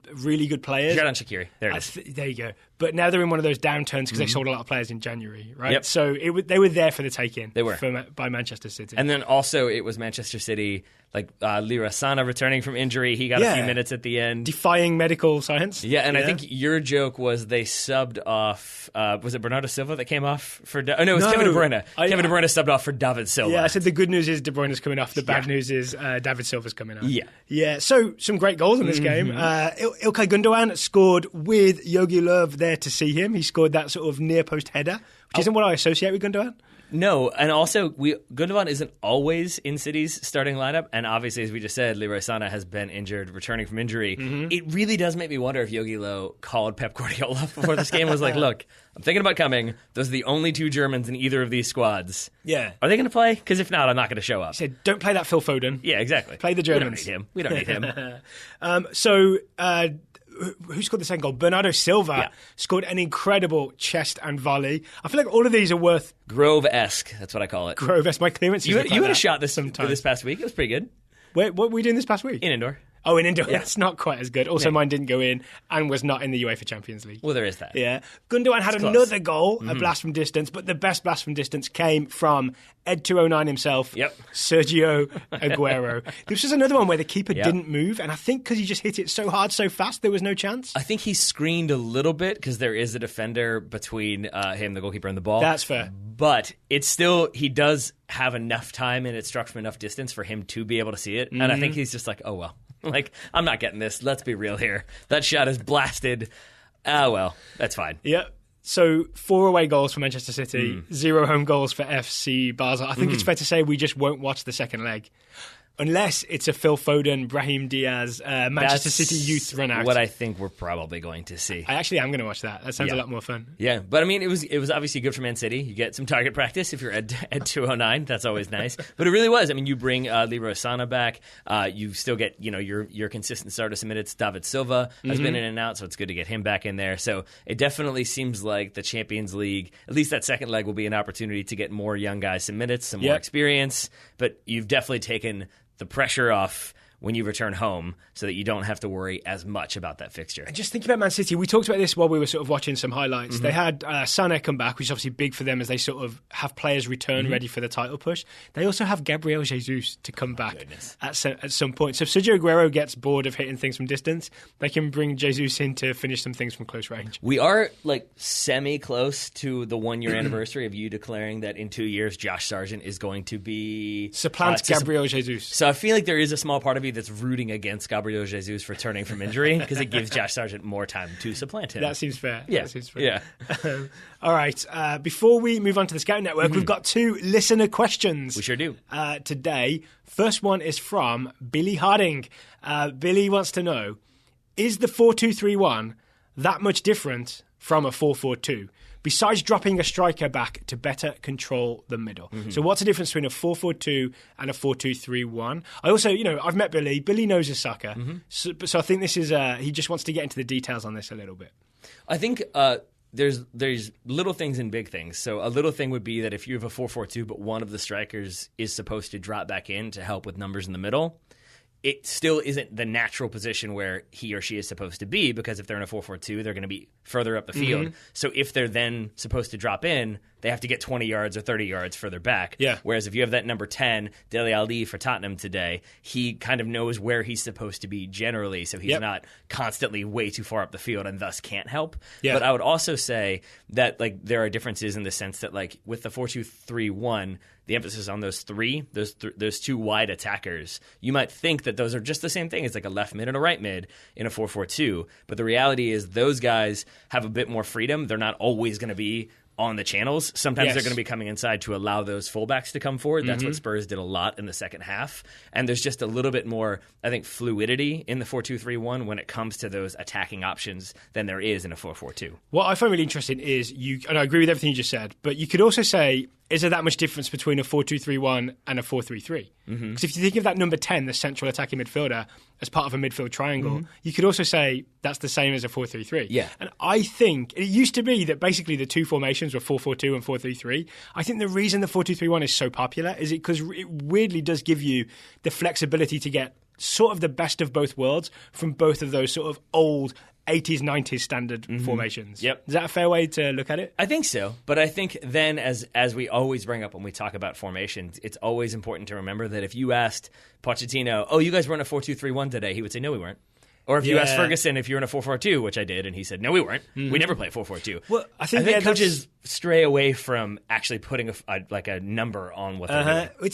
players. Xherdan Shaqiri. There it is. There you go. But now they're in one of those downturns because they sold a lot of players in January, right? Yep. So they were there for the taking. They were. By Manchester City. And then also it was Manchester City, like Leroy Sana returning from injury. He got a few minutes at the end. Defying medical science. Yeah, and I think your joke was they subbed off, was it Bernardo Silva that came off for... it was Kevin De Bruyne. Kevin De Bruyne subbed off for David Silva. Yeah, I said the good news is De Bruyne's coming off. The bad news is David Silva's coming off. Yeah. Yeah, so some great goals in this game. Ilkay Gundogan scored with Yogi Löw there to see him. He scored that sort of near-post header, which isn't what I associate with Gundogan. No, and also Gundogan isn't always in City's starting lineup, and obviously, as we just said, Leroy Sana has been injured, returning from injury. It really does make me wonder if Yogi Löw called Pep Guardiola before this game was like, look, I'm thinking about coming. Those are the only two Germans in either of these squads. Yeah. Are they going to play? Because if not, I'm not going to show up. He said, don't play that Phil Foden. Yeah, exactly. Play the Germans. We don't need him. Who scored the second goal? Bernardo Silva scored an incredible chest and volley. I feel like all of these are worth... Grove-esque, that's what I call it. Grove-esque. My clearance is You had a shot this past week. It was pretty good. Wait, what were we doing this past week? In indoor. Oh, in indoor. Yeah. That's not quite as good. Also, mine didn't go in and was not in the UEFA Champions League. Well, there is that. Yeah. Gundogan had another goal, a blast from distance, but the best blast from distance came from Ed209 himself, Sergio Aguero. This was another one where the keeper didn't move, and I think because he just hit it so hard, so fast, there was no chance. I think he screened a little bit because there is a defender between him, the goalkeeper, and the ball. That's fair. But it's still, he does have enough time and it's struck from enough distance for him to be able to see it. And I think he's just like, oh, well. Like, I'm not getting this. Let's be real here. That shot is blasted. Oh, well, that's fine. Yep. So 4 away goals for Manchester City, 0 home goals for FC Basel. I think it's fair to say we just won't watch the second leg. Unless it's a Phil Foden, Brahim Diaz, Manchester City youth run out. What I think we're probably going to see. I actually am going to watch that. That sounds a lot more fun. Yeah, but I mean, it was obviously good for Man City. You get some target practice if you're at 209. That's always nice. But it really was. I mean, you bring Leroy Sana back. You still get your consistent starter some minutes. David Silva has been in and out, so it's good to get him back in there. So it definitely seems like the Champions League, at least that second leg, will be an opportunity to get more young guys some minutes, some more experience. But you've definitely taken the pressure off when you return home so that you don't have to worry as much about that fixture. And just think about Man City. We talked about this while we were sort of watching some highlights. They had Sané come back, which is obviously big for them as they sort of have players return ready for the title push. They also have Gabriel Jesus to come back at some point. So if Sergio Aguero gets bored of hitting things from distance, they can bring Jesus in to finish some things from close range. We are like semi-close to the 1-year anniversary of you declaring that in 2 years Josh Sargent is going to be... Supplant Gabriel Jesus. So I feel like there is a small part of you me that's rooting against Gabriel Jesus returning from injury because it gives Josh Sargent more time to supplant him. That seems fair. Yeah. That seems fair. Yeah. All right. Before we move on to the Scouting Network, we've got 2 listener questions. We sure do. Today. First one is from Billy Harding. Billy wants to know, is the 4-2-3-1 that much different from a 4-4-2? Besides dropping a striker back to better control the middle. So what's the difference between a 4-4-2 and a 4-2-3-1? I also, I've met Billy. Billy knows his soccer. So I think this is, he just wants to get into the details on this a little bit. I think there's little things and big things. So a little thing would be that if you have a 4-4-2, but one of the strikers is supposed to drop back in to help with numbers in the middle, it still isn't the natural position where he or she is supposed to be, because if they're in a 4-4-2, they're going to be further up the field. So if they're then supposed to drop in, they have to get 20 yards or 30 yards further back. Yeah. Whereas if you have that number 10, Dele Alli for Tottenham today, he kind of knows where he's supposed to be generally, so he's not constantly way too far up the field and thus can't help. Yeah. But I would also say that there are differences in the sense that with the 4-2-3-1, the emphasis on those 2 wide attackers, you might think that those are just the same thing. It's like a left mid and a right mid in a 4-4-2. But the reality is those guys have a bit more freedom. They're not always going to be on the channels. Sometimes they're going to be coming inside to allow those fullbacks to come forward. That's what Spurs did a lot in the second half. And there's just a little bit more, I think, fluidity in the 4-2-3-1 when it comes to those attacking options than there is in a 4-4-2. What I find really interesting is, and I agree with everything you just said, but you could also say, is there that much difference between a 4-2-3-1 and a 4-3-3? Because if you think of that number 10, the central attacking midfielder, as part of a midfield triangle, you could also say that's the same as a 4-3-3. Yeah. And I think it used to be that basically the 2 formations were 4-4-2 and 4-3-3. I think the reason the 4-2-3-1 is so popular is because it weirdly does give you the flexibility to get sort of the best of both worlds from both of those sort of old 80s, 90s standard formations. Yep. Is that a fair way to look at it? I think so. But I think then, as we always bring up when we talk about formations, it's always important to remember that if you asked Pochettino, oh, you guys were in a 4-2-3-1 today, he would say, no, we weren't. Or if you asked Ferguson if you're in a 4-4-2, which I did, and he said, no, we weren't. We never play 4-4-2. Well, I think coaches stray away from actually putting a number on what they're doing.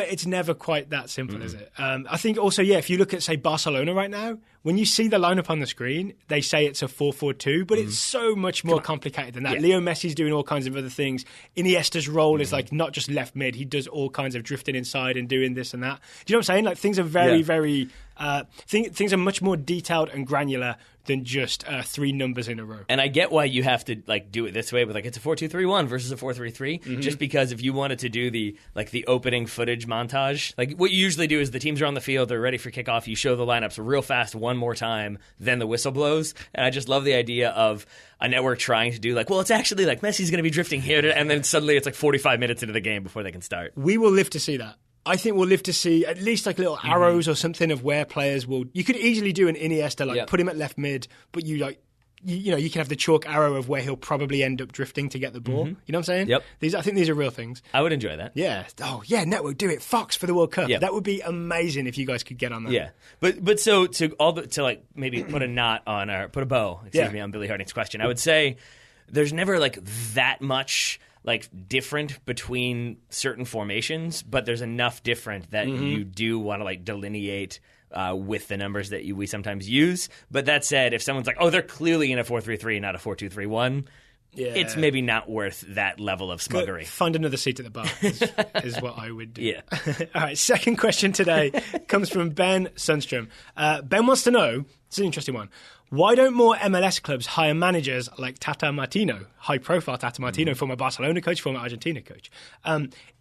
It's never quite that simple, is it? I think also, if you look at, say, Barcelona right now, when you see the lineup on the screen, they say it's a 4-4-2, but it's so much more complicated than that. Yeah. Leo Messi's doing all kinds of other things. Iniesta's role is not just left mid. He does all kinds of drifting inside and doing this and that. Do you know what I'm saying? Things are very, very... things are much more detailed and granular than just 3 numbers in a row. And I get why you have to do it this way, but it's a 4-2-3-1 versus a 4-3-3. Just because if you wanted to do the opening footage montage, what you usually do is the teams are on the field, they're ready for kickoff, you show the lineups real fast one more time, then the whistle blows. And I just love the idea of a network trying to do it's actually Messi's going to be drifting here, and then suddenly it's 45 minutes into the game before they can start. We will live to see that. I think we'll live to see at least little arrows or something of where players will. You could easily do an Iniesta, put him at left mid, but you can have the chalk arrow of where he'll probably end up drifting to get the ball. You know what I'm saying? Yep. I think these are real things. I would enjoy that. Yeah. Oh yeah, network, do it. Fox for the World Cup. Yep. That would be amazing if you guys could get on that. Yeah. But so to maybe put a knot on or put a bow, on Billy Harding's question, I would say there's never that much different between certain formations, but there's enough different that you do want to delineate with the numbers that we sometimes use. But that said, if someone's oh, they're clearly in a 4-3-3, not a 4-2-3-1, it's maybe not worth that level of smuggery. Find another seat at the bar is what I would do. Yeah. All right, second question today comes from Ben Sundstrom. Ben wants to know, it's an interesting one, why don't more MLS clubs hire managers like Tata Martino, high-profile Tata Martino, former Barcelona coach, former Argentina coach?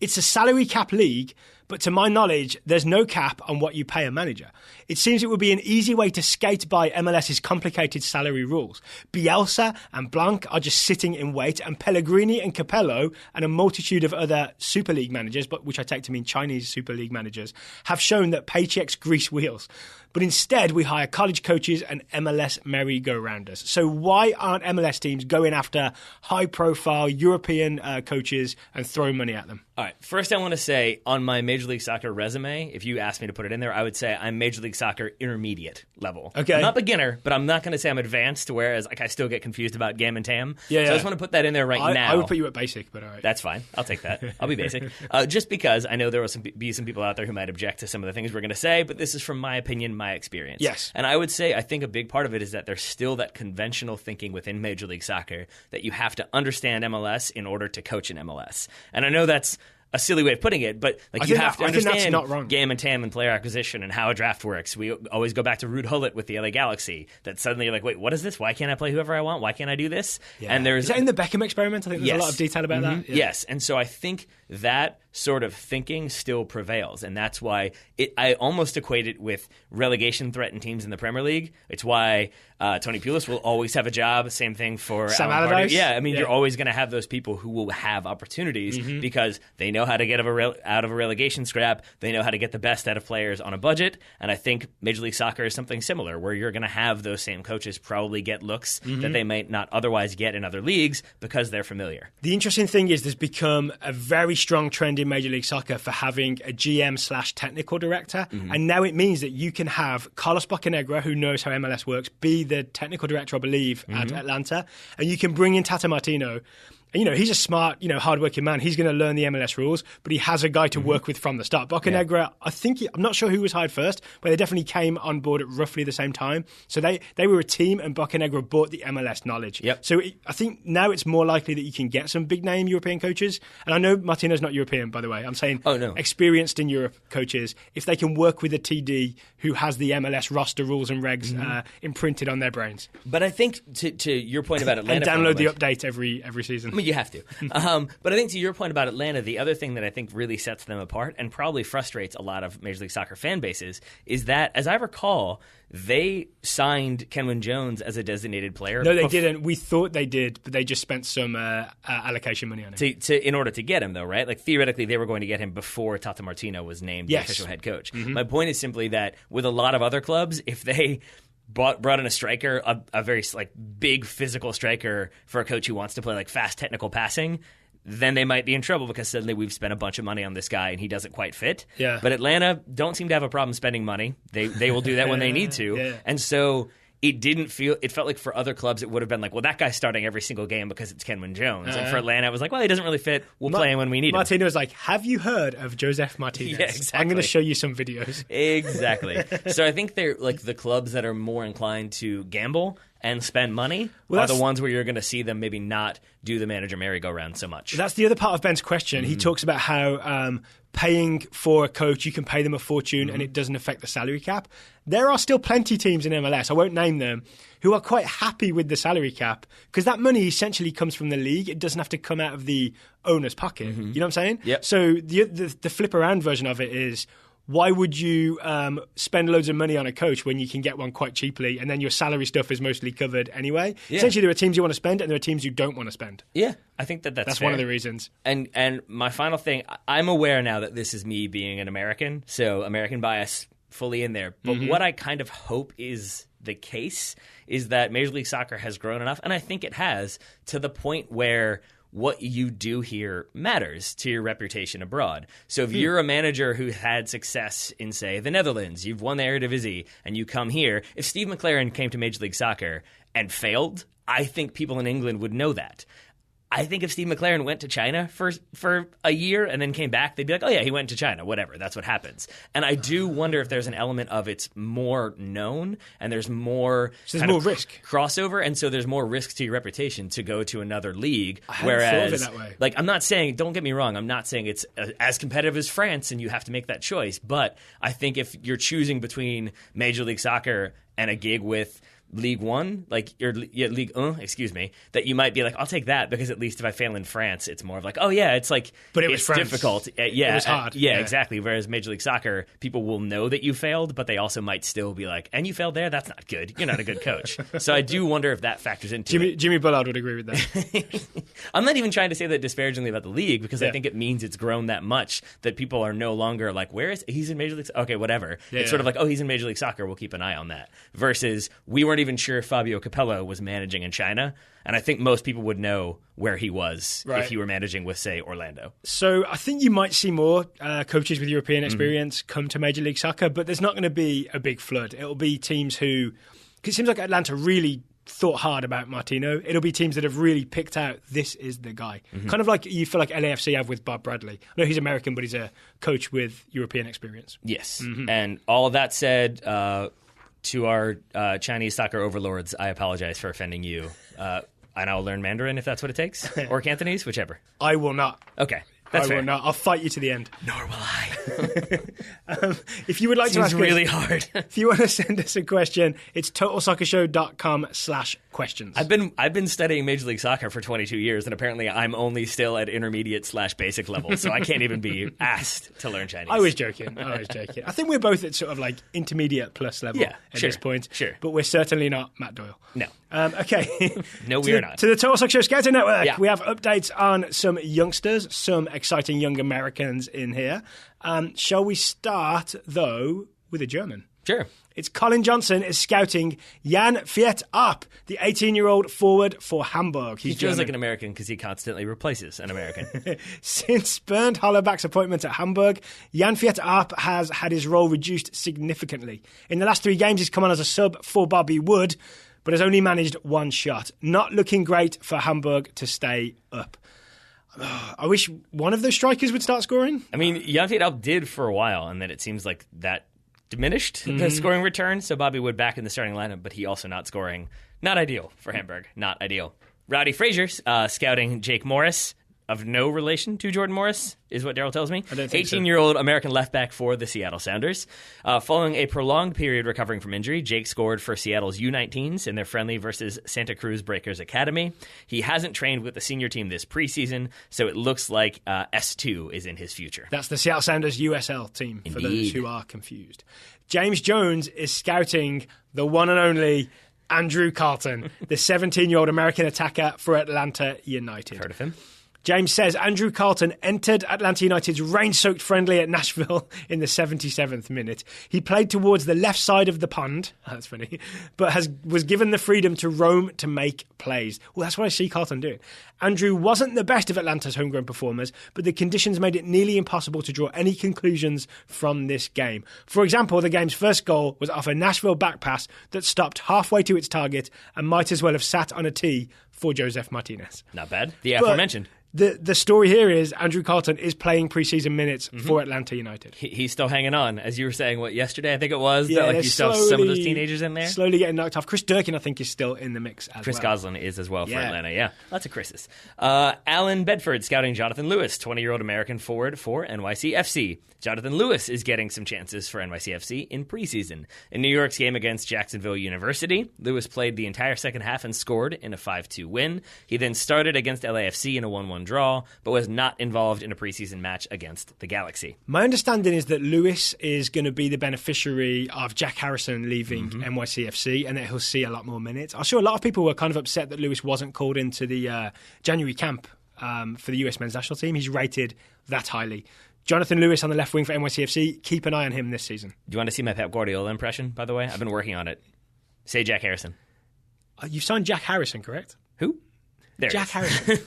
It's a salary cap league, but to my knowledge, there's no cap on what you pay a manager. It seems it would be an easy way to skate by MLS's complicated salary rules. Bielsa and Blanc are just sitting in wait, and Pellegrini and Capello and a multitude of other Super League managers, but which I take to mean Chinese Super League managers, have shown that paychecks grease wheels. but instead we hire college coaches and MLS merry-go-rounders. So why aren't MLS teams going after high-profile European coaches and throwing money at them? All right. First, I want to say on my Major League Soccer resume, if you asked me to put it in there, I would say I'm Major League Soccer intermediate level. Okay. I'm not beginner, but I'm not going to say I'm advanced, whereas I still get confused about Gam and Tam. Yeah, so I just want to put that in there now. I would put you at basic, but all right. That's fine. I'll take that. I'll be basic. Just because I know there will be some people out there who might object to some of the things we're going to say, but this is from my opinion, my experience. Yes. And I would say I think a big part of it is that there's still that conventional thinking within Major League Soccer that you have to understand MLS in order to coach an MLS. And I know that's a silly way of putting it, but you have to understand Gam and Tam and player acquisition and how a draft works. We always go back to Ruud Gullit with the LA Galaxy. That suddenly you're like, wait, what is this? Why can't I play whoever I want? Why can't I do this? Yeah. And is that in the Beckham experiment? I think there's a lot of detail about that. Yeah. Yes, and so I think that sort of thinking still prevails, and that's why I almost equate it with relegation-threatened teams in the Premier League. It's why Tony Pulis will always have a job. Same thing for Sam Alan Allardyce. Yeah, I mean, you're always going to have those people who will have opportunities because they know how to get out of a relegation scrap. They know how to get the best out of players on a budget, and I think Major League Soccer is something similar, where you're going to have those same coaches probably get looks that they might not otherwise get in other leagues because they're familiar. The interesting thing is there's become a very strong trend in Major League Soccer for having a GM/technical director, and now it means that you can have Carlos Bocanegra, who knows how MLS works, be the technical director, I believe, at Atlanta, and you can bring in Tata Martino. And, he's a smart, hardworking man. He's going to learn the MLS rules, but he has a guy to work with from the start. Bocanegra, I'm not sure who was hired first, but they definitely came on board at roughly the same time. So they were a team, and Bocanegra brought the MLS knowledge. Yep. So I think now it's more likely that you can get some big-name European coaches. And I know Martino's not European, by the way. I'm saying experienced in Europe coaches, if they can work with a TD who has the MLS roster rules and regs imprinted on their brains. But I think to your point about Atlanta... and download the update every season. I mean, you have to. But I think to your point about Atlanta, the other thing that I think really sets them apart and probably frustrates a lot of Major League Soccer fan bases is that, as I recall, they signed Kenwyne Jones as a designated player. No, they didn't. We thought they did, but they just spent some allocation money on him. In order to get him, though, right? Like, theoretically, they were going to get him before Tata Martino was named the official head coach. My point is simply that with a lot of other clubs, if they brought in a striker, a very big physical striker for a coach who wants to play fast technical passing, then they might be in trouble because suddenly we've spent a bunch of money on this guy and he doesn't quite fit. Yeah. But Atlanta don't seem to have a problem spending money. They will do that when they need to. Yeah. And so it felt like for other clubs it would have been like, well, that guy's starting every single game because it's Kenwyne Jones. And for Atlanta it was like, well, he doesn't really fit. We'll play him when we need him. Martino was like, have you heard of Josef Martinez? Yeah, exactly. I'm going to show you some videos. Exactly. So I think they're the clubs that are more inclined to gamble and spend money are the ones where you're going to see them maybe not do the manager merry-go-round so much. That's the other part of Ben's question. He talks about how paying for a coach, you can pay them a fortune and it doesn't affect the salary cap. There are still plenty teams in MLS, I won't name them, who are quite happy with the salary cap because that money essentially comes from the league. It doesn't have to come out of the owner's pocket. You know what I'm saying? Yep. So the flip-around version of it is, why would you spend loads of money on a coach when you can get one quite cheaply and then your salary stuff is mostly covered anyway? Yeah. Essentially, there are teams you want to spend and there are teams you don't want to spend. Yeah, I think that's fair. One of the reasons. And my final thing, I'm aware now that this is me being an American, so American bias fully in there. But what I kind of hope is the case is that Major League Soccer has grown enough, and I think it has, to the point where what you do here matters to your reputation abroad. So if you're a manager who had success in, say, the Netherlands, you've won the Eredivisie, and you come here, if Steve McLaren came to Major League Soccer and failed, I think people in England would know that. I think if Steve McLaren went to China for a year and then came back, they'd be like, oh, yeah, he went to China, whatever. That's what happens. And I do wonder if there's an element of it's more known and there's more risk crossover. And so there's more risk to your reputation to go to another league. I hadn't thought of it that way. I'm not saying, don't get me wrong, I'm not saying it's as competitive as France and you have to make that choice. But I think if you're choosing between Major League Soccer and a gig with League One, League 1, excuse me, that you might be like, I'll take that because at least if I fail in France, it's more of like, oh yeah, it's like, but it was France. Difficult. It was hard. Yeah, exactly. Whereas Major League Soccer, people will know that you failed, but they also might still be like, and you failed there? That's not good. You're not a good coach. So I do wonder if that factors into it. Jimmy Bullard would agree with that. I'm not even trying to say that disparagingly about the league because I think it means it's grown that much that people are no longer like, where is he's in Major League Soccer? Okay, whatever. It's sort of like, oh, he's in Major League Soccer. We'll keep an eye on that. Versus we weren't even sure if Fabio Capello was managing in China. And I think most people would know where he was if he were managing with, say, Orlando. So I think you might see more coaches with European experience come to Major League Soccer, but there's not going to be a big flood. It'll be teams who... Cause it seems like Atlanta really thought hard about Martino. It'll be teams that have really picked out, this is the guy. Kind of like you feel like LAFC have with Bob Bradley. I know he's American, but he's a coach with European experience. Yes. And all of that said... to our Chinese soccer overlords, I apologize for offending you. And I'll learn Mandarin if that's what it takes. Or Cantonese, whichever. I will not. Okay. That's fair. Will not. I'll fight you to the end. Nor will I. If you would like to ask really hard. If you want to send us a question, it's totalsoccershow.com/questions. I've been studying Major League Soccer for 22 years, and apparently I'm only still at intermediate/basic level, so I can't even be asked to learn Chinese. I was joking. I think we're both at sort of like intermediate plus level at this point. Sure. But we're certainly not Matt Doyle. No. Okay. No, we are not. To the Total Soccer Show Scouting Network, we have updates on some youngsters, some exciting young Americans in here. Shall we start, though, with a German? Sure. It's Colin Johnson is scouting Jan Fiet Up, the 18-year-old forward for Hamburg. He feels like an American because he constantly replaces an American. Since Bernd Hollerback's appointment at Hamburg, Jan Fiet Up has had his role reduced significantly. In the last 3 games, he's come on as a sub for Bobby Wood, but has only managed 1 shot. Not looking great for Hamburg to stay up. I wish one of those strikers would start scoring. I mean, Jan Fiet Up did for a while, and then it seems like that diminished the scoring return. So Bobby Wood back in the starting lineup, but he also not scoring. Not ideal for Hamburg. Not ideal. Rowdy Frazier scouting Jake Morris. Of no relation to Jordan Morris, is what Daryl tells me. 18-year-old American left back for the Seattle Sounders. Following a prolonged period recovering from injury, Jake scored for Seattle's U19s in their friendly versus Santa Cruz Breakers Academy. He hasn't trained with the senior team this preseason, so it looks like S2 is in his future. That's the Seattle Sounders USL team, for those who are confused. James Jones is scouting the one and only Andrew Carlton, the 17-year-old American attacker for Atlanta United. Heard of him? James says Andrew Carlton entered Atlanta United's rain-soaked friendly at Nashville in the 77th minute. He played towards the left side of the pond, that's funny, but was given the freedom to roam to make plays. Well, that's what I see Carlton doing. Andrew wasn't the best of Atlanta's homegrown performers, but the conditions made it nearly impossible to draw any conclusions from this game. For example, the game's first goal was off a Nashville back pass that stopped halfway to its target and might as well have sat on a tee for Josef Martinez. Not bad. The aforementioned. The story here is Andrew Carlton is playing preseason minutes for Atlanta United. He's still hanging on. As you were saying, yesterday I think it was? Yeah, that you still have some of those teenagers in there? Slowly getting knocked off. Chris Durkin, I think, is still in the mix as Chris well. Goslin is as well for Atlanta, yeah. Lots of Chris's. Alan Bedford scouting Jonathan Lewis, 20-year-old American forward for NYCFC. Jonathan Lewis is getting some chances for NYCFC in preseason. In New York's game against Jacksonville University, Lewis played the entire second half and scored in a 5-2 win. He then started against LAFC in a 1-1 draw, but was not involved in a preseason match against the Galaxy. My understanding is that Lewis is going to be the beneficiary of Jack Harrison leaving NYCFC and that he'll see a lot more minutes. I saw a lot of people were kind of upset that Lewis wasn't called into the January camp for the US men's national team. He's rated that highly. Jonathan Lewis on the left wing for NYCFC. Keep an eye on him this season. Do you want to see my Pep Guardiola impression, by the way? I've been working on it. Say Jack Harrison. You've signed Jack Harrison, correct? Who? There Jack Harrison.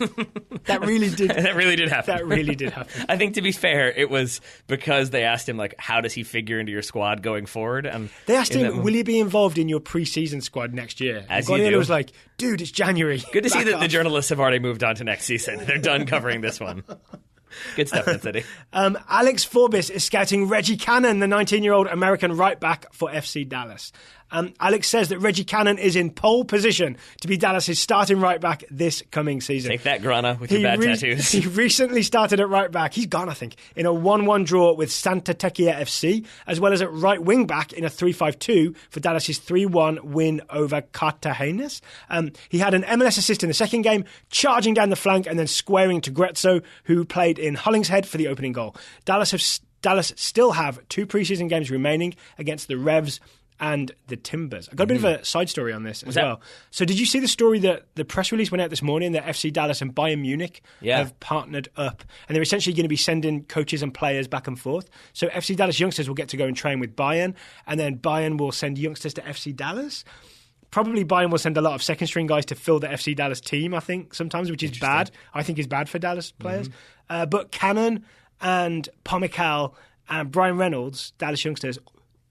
That really did. That really did happen. That really did happen. I think, to be fair, it was because they asked him, how does he figure into your squad going forward? And they asked him, will he be involved in your preseason squad next year? As Guardiola you do. was like, dude, it's January. Good to see that the journalists have already moved on to next season. They're done covering this one. Good stuff, Man City. Alex Forbis is scouting Reggie Cannon, the 19-year-old American right back for FC Dallas. Alex says that Reggie Cannon is in pole position to be Dallas's starting right back this coming season. Take that, Grana, with your bad tattoos. He recently started at right back. He's gone, I think, in a 1-1 draw with Santa Tecla FC, as well as at right wing back in a 3-5-2 for Dallas's 3-1 win over Cartagenas. He had an MLS assist in the second game, charging down the flank and then squaring to Grezzo, who played in Hollingshead for the opening goal. Dallas still have 2 preseason games remaining against the Revs and the Timbers. I got a bit of a side story on this as well. So did you see the story that the press release went out this morning that FC Dallas and Bayern Munich have partnered up, and they're essentially going to be sending coaches and players back and forth. So FC Dallas youngsters will get to go and train with Bayern, and then Bayern will send youngsters to FC Dallas. Probably Bayern will send a lot of second-string guys to fill the FC Dallas team, I think, sometimes, which is bad. I think is bad for Dallas players. But Cannon and Pomykal and Brian Reynolds, Dallas youngsters,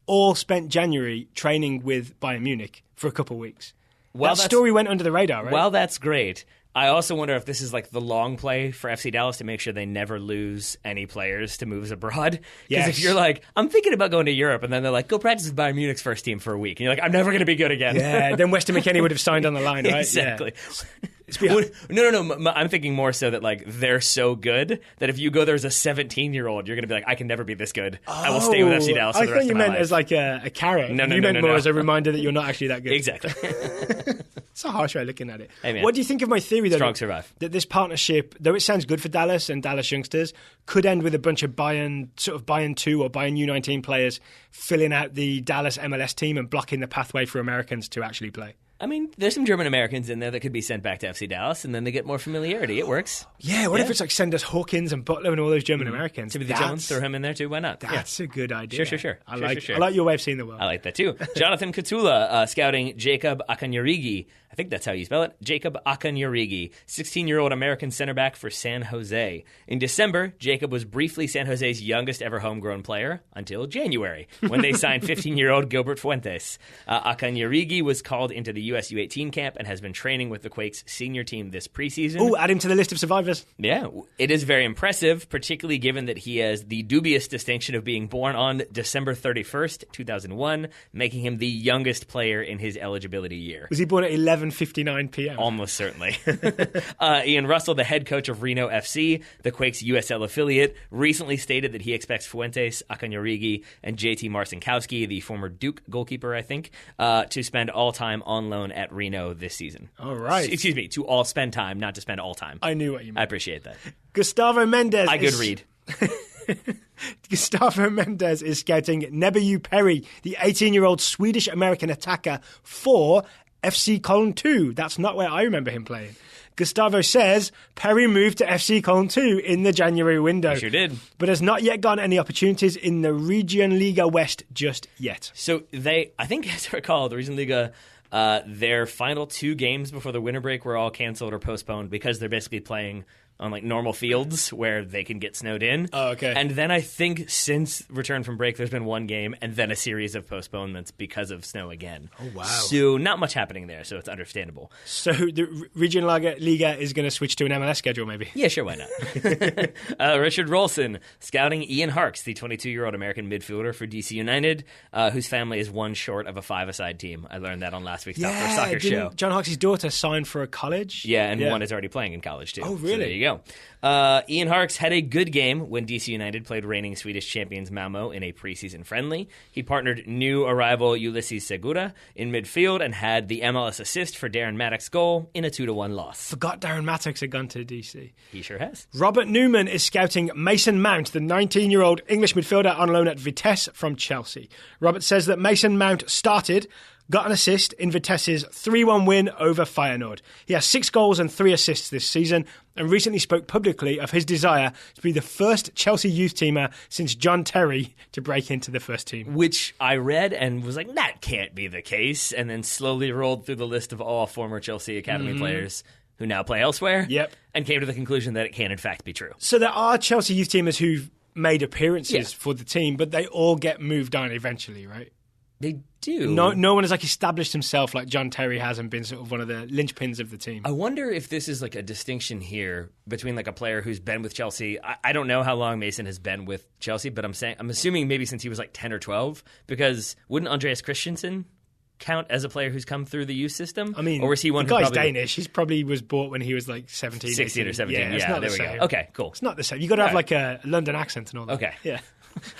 all spent January training with Bayern Munich for a couple of weeks. Well, that story went under the radar, right? Well, that's great. I also wonder if this is like the long play for FC Dallas to make sure they never lose any players to moves abroad. Because if you're like, I'm thinking about going to Europe, and then they're like, go practice with Bayern Munich's first team for a week. And you're like, I'm never going to be good again. Yeah, then Weston McKennie would have signed on the line, right? Exactly. Yeah. No. I'm thinking more so that like they're so good that if you go there as a 17-year-old, you're going to be like, I can never be this good. I will stay with FC Dallas for the rest of my life. I thought you meant as like a carrot. No, you meant more as a reminder that you're not actually that good. Exactly. It's a harsh way of looking at it. Hey, man. What do you think of my theory, though? Strong survive. That this partnership, though it sounds good for Dallas and Dallas youngsters, could end with a bunch of Bayern 2 or Bayern U19 players filling out the Dallas MLS team and blocking the pathway for Americans to actually play. I mean, there's some German Americans in there that could be sent back to FC Dallas, and then they get more familiarity. It works. Yeah, what if it's like send us Hawkins and Butler and all those German Americans? Timothy Jones, throw him in there too. Why not? That's a good idea. Sure. I like your way of seeing the world. I like that too. Jonathan Katula scouting Jacob Akanyarigi. I think that's how you spell it. Jacob Akanyarigi, 16-year-old American center back for San Jose. In December, Jacob was briefly San Jose's youngest ever homegrown player until January, when they signed 15-year-old Gilbert Fuentes. Akanyarigi was called into the US U18 camp and has been training with the Quakes senior team this preseason. Oh, add him to the list of survivors. Yeah, it is very impressive, particularly given that he has the dubious distinction of being born on December 31st, 2001, making him the youngest player in his eligibility year. Was he born at 11:59 p.m.? Almost certainly. Ian Russell, the head coach of Reno FC, the Quakes' USL affiliate, recently stated that he expects Fuentes, Akanyarigi, and JT Marcinkowski, the former Duke goalkeeper, I think, to spend all time on loan at Reno this season. All right. Excuse me, to all spend time, not to spend all time. I knew what you meant. I appreciate that. Gustavo Mendes. I could read. Gustavo Mendes is scouting Nebayu Perry, the 18-year-old Swedish-American attacker for FC Cologne 2. That's not where I remember him playing. Gustavo says Perry moved to FC Cologne 2 in the January window. He sure did. But has not yet gotten any opportunities in the Region Liga West just yet. So I think as I recall, the Region Liga, their final 2 games before the winter break were all canceled or postponed because they're basically playing on like normal fields where they can get snowed in. Oh, okay. And then I think since return from break, there's been 1 game and then a series of postponements because of snow again. Oh, wow. So not much happening there, so it's understandable. So the Region Liga is going to switch to an MLS schedule, maybe? Yeah, sure, why not? Richard Rolson, scouting Ian Harkes, the 22-year-old American midfielder for DC United, whose family is 1 short of a 5-a-side team. I learned that on last week's Top 4 Soccer show. John Harkes' daughter signed for a college? Yeah, and one is already playing in college, too. Oh, really? So there you go. Ian Harkes had a good game when DC United played reigning Swedish champions Malmo in a preseason friendly. He partnered new arrival Ulysses Segura in midfield and had the MLS assist for Darren Maddox's goal in a 2-1 loss. Forgot Darren Maddox had gone to DC. He sure has. Robert Newman is scouting Mason Mount, the 19-year-old English midfielder on loan at Vitesse from Chelsea. Robert says that Mason Mount got an assist in Vitesse's 3-1 win over Feyenoord. He has 6 goals and 3 assists this season and recently spoke publicly of his desire to be the first Chelsea youth teamer since John Terry to break into the first team. Which I read and was like, that can't be the case, and then slowly rolled through the list of all former Chelsea Academy players who now play elsewhere. Yep. And came to the conclusion that it can in fact be true. So there are Chelsea youth teamers who've made appearances for the team, but they all get moved on eventually, right? They do. No one has like established himself like John Terry has and been sort of one of the linchpins of the team. I wonder if this is like a distinction here between like a player who's been with Chelsea. I don't know how long Mason has been with Chelsea, but I'm assuming maybe since he was like 10 or 12, because wouldn't Andreas Christensen count as a player who's come through the youth system? I mean, or was he one the who guy's probably Danish. He probably was bought when he was like 17, 16 or 17? Yeah, it's Yeah, not there the we same. go. Okay, cool. It's not the same. You got to have like a London accent and all that. Okay. Yeah.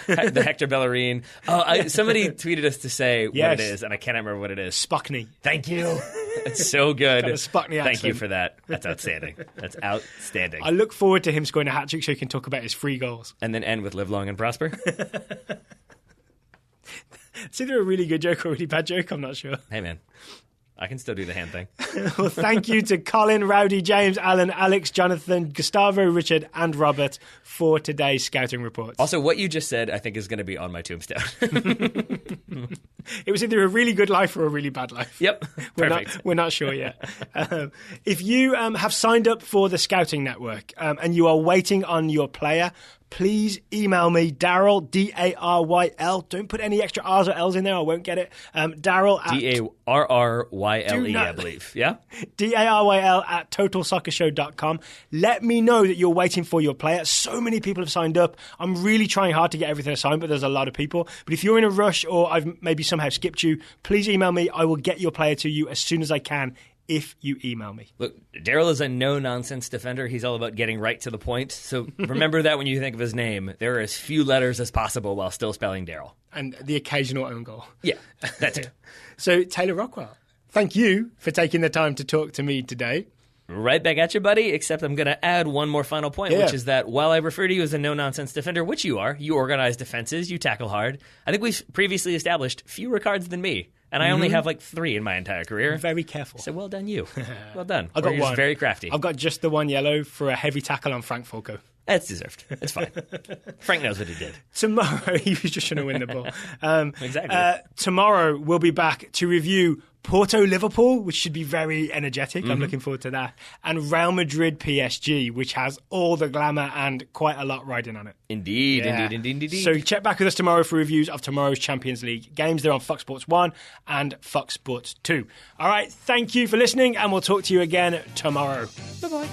The Hector Bellerin. Oh, somebody tweeted us to say what it is, and I can't remember what it is. Spockney. Thank you. It's so good. Kind of Spockney Thank you accent. for that. That's outstanding. That's outstanding. I look forward to him scoring a hat-trick so he can talk about his 3 goals. And then end with live long and prosper. It's either a really good joke or a really bad joke. I'm not sure. Hey, man. I can still do the hand thing. Well, thank you to Colin, Rowdy, James, Alan, Alex, Jonathan, Gustavo, Richard, and Robert for today's scouting reports. Also, what you just said, I think, is going to be on my tombstone. It was either a really good life or a really bad life. Yep. Perfect. We're not sure yet. If you have signed up for the Scouting Network and you are waiting on your player, please email me, Daryl, D-A-R-Y-L. Don't put any extra R's or L's in there. I won't get it. Daryl at... D-A-R-R-Y-L-E, I believe. Yeah? D-A-R-Y-L at totalsoccershow.com. Let me know that you're waiting for your player. So many people have signed up. I'm really trying hard to get everything assigned, but there's a lot of people. But if you're in a rush or I've maybe somehow skipped you, please email me. I will get your player to you as soon as I can if you email me. Look, Daryl is a no-nonsense defender. He's all about getting right to the point. So remember that when you think of his name. There are as few letters as possible while still spelling Daryl. And the occasional own goal. Yeah, that's it. So, Taylor Rockwell, thank you for taking the time to talk to me today. Right back at you, buddy, except I'm going to add one more final point, which is that while I refer to you as a no-nonsense defender, which you are, you organize defenses, you tackle hard, I think we've previously established fewer cards than me. And I only have like 3 in my entire career. I'm very careful. So well done, you. Well done. I got You're one. just very crafty. I've got just the 1 yellow for a heavy tackle on Frank Falco. That's deserved. It's fine. Frank knows what he did. Tomorrow, he was just trying to win the ball. Exactly. Tomorrow, we'll be back to review Porto-Liverpool, which should be very energetic. I'm looking forward to that. And Real Madrid-PSG, which has all the glamour and quite a lot riding on it. Indeed. So check back with us tomorrow for reviews of tomorrow's Champions League games. They're on Fox Sports 1 and Fox Sports 2. All right, thank you for listening, and we'll talk to you again tomorrow. Bye-bye.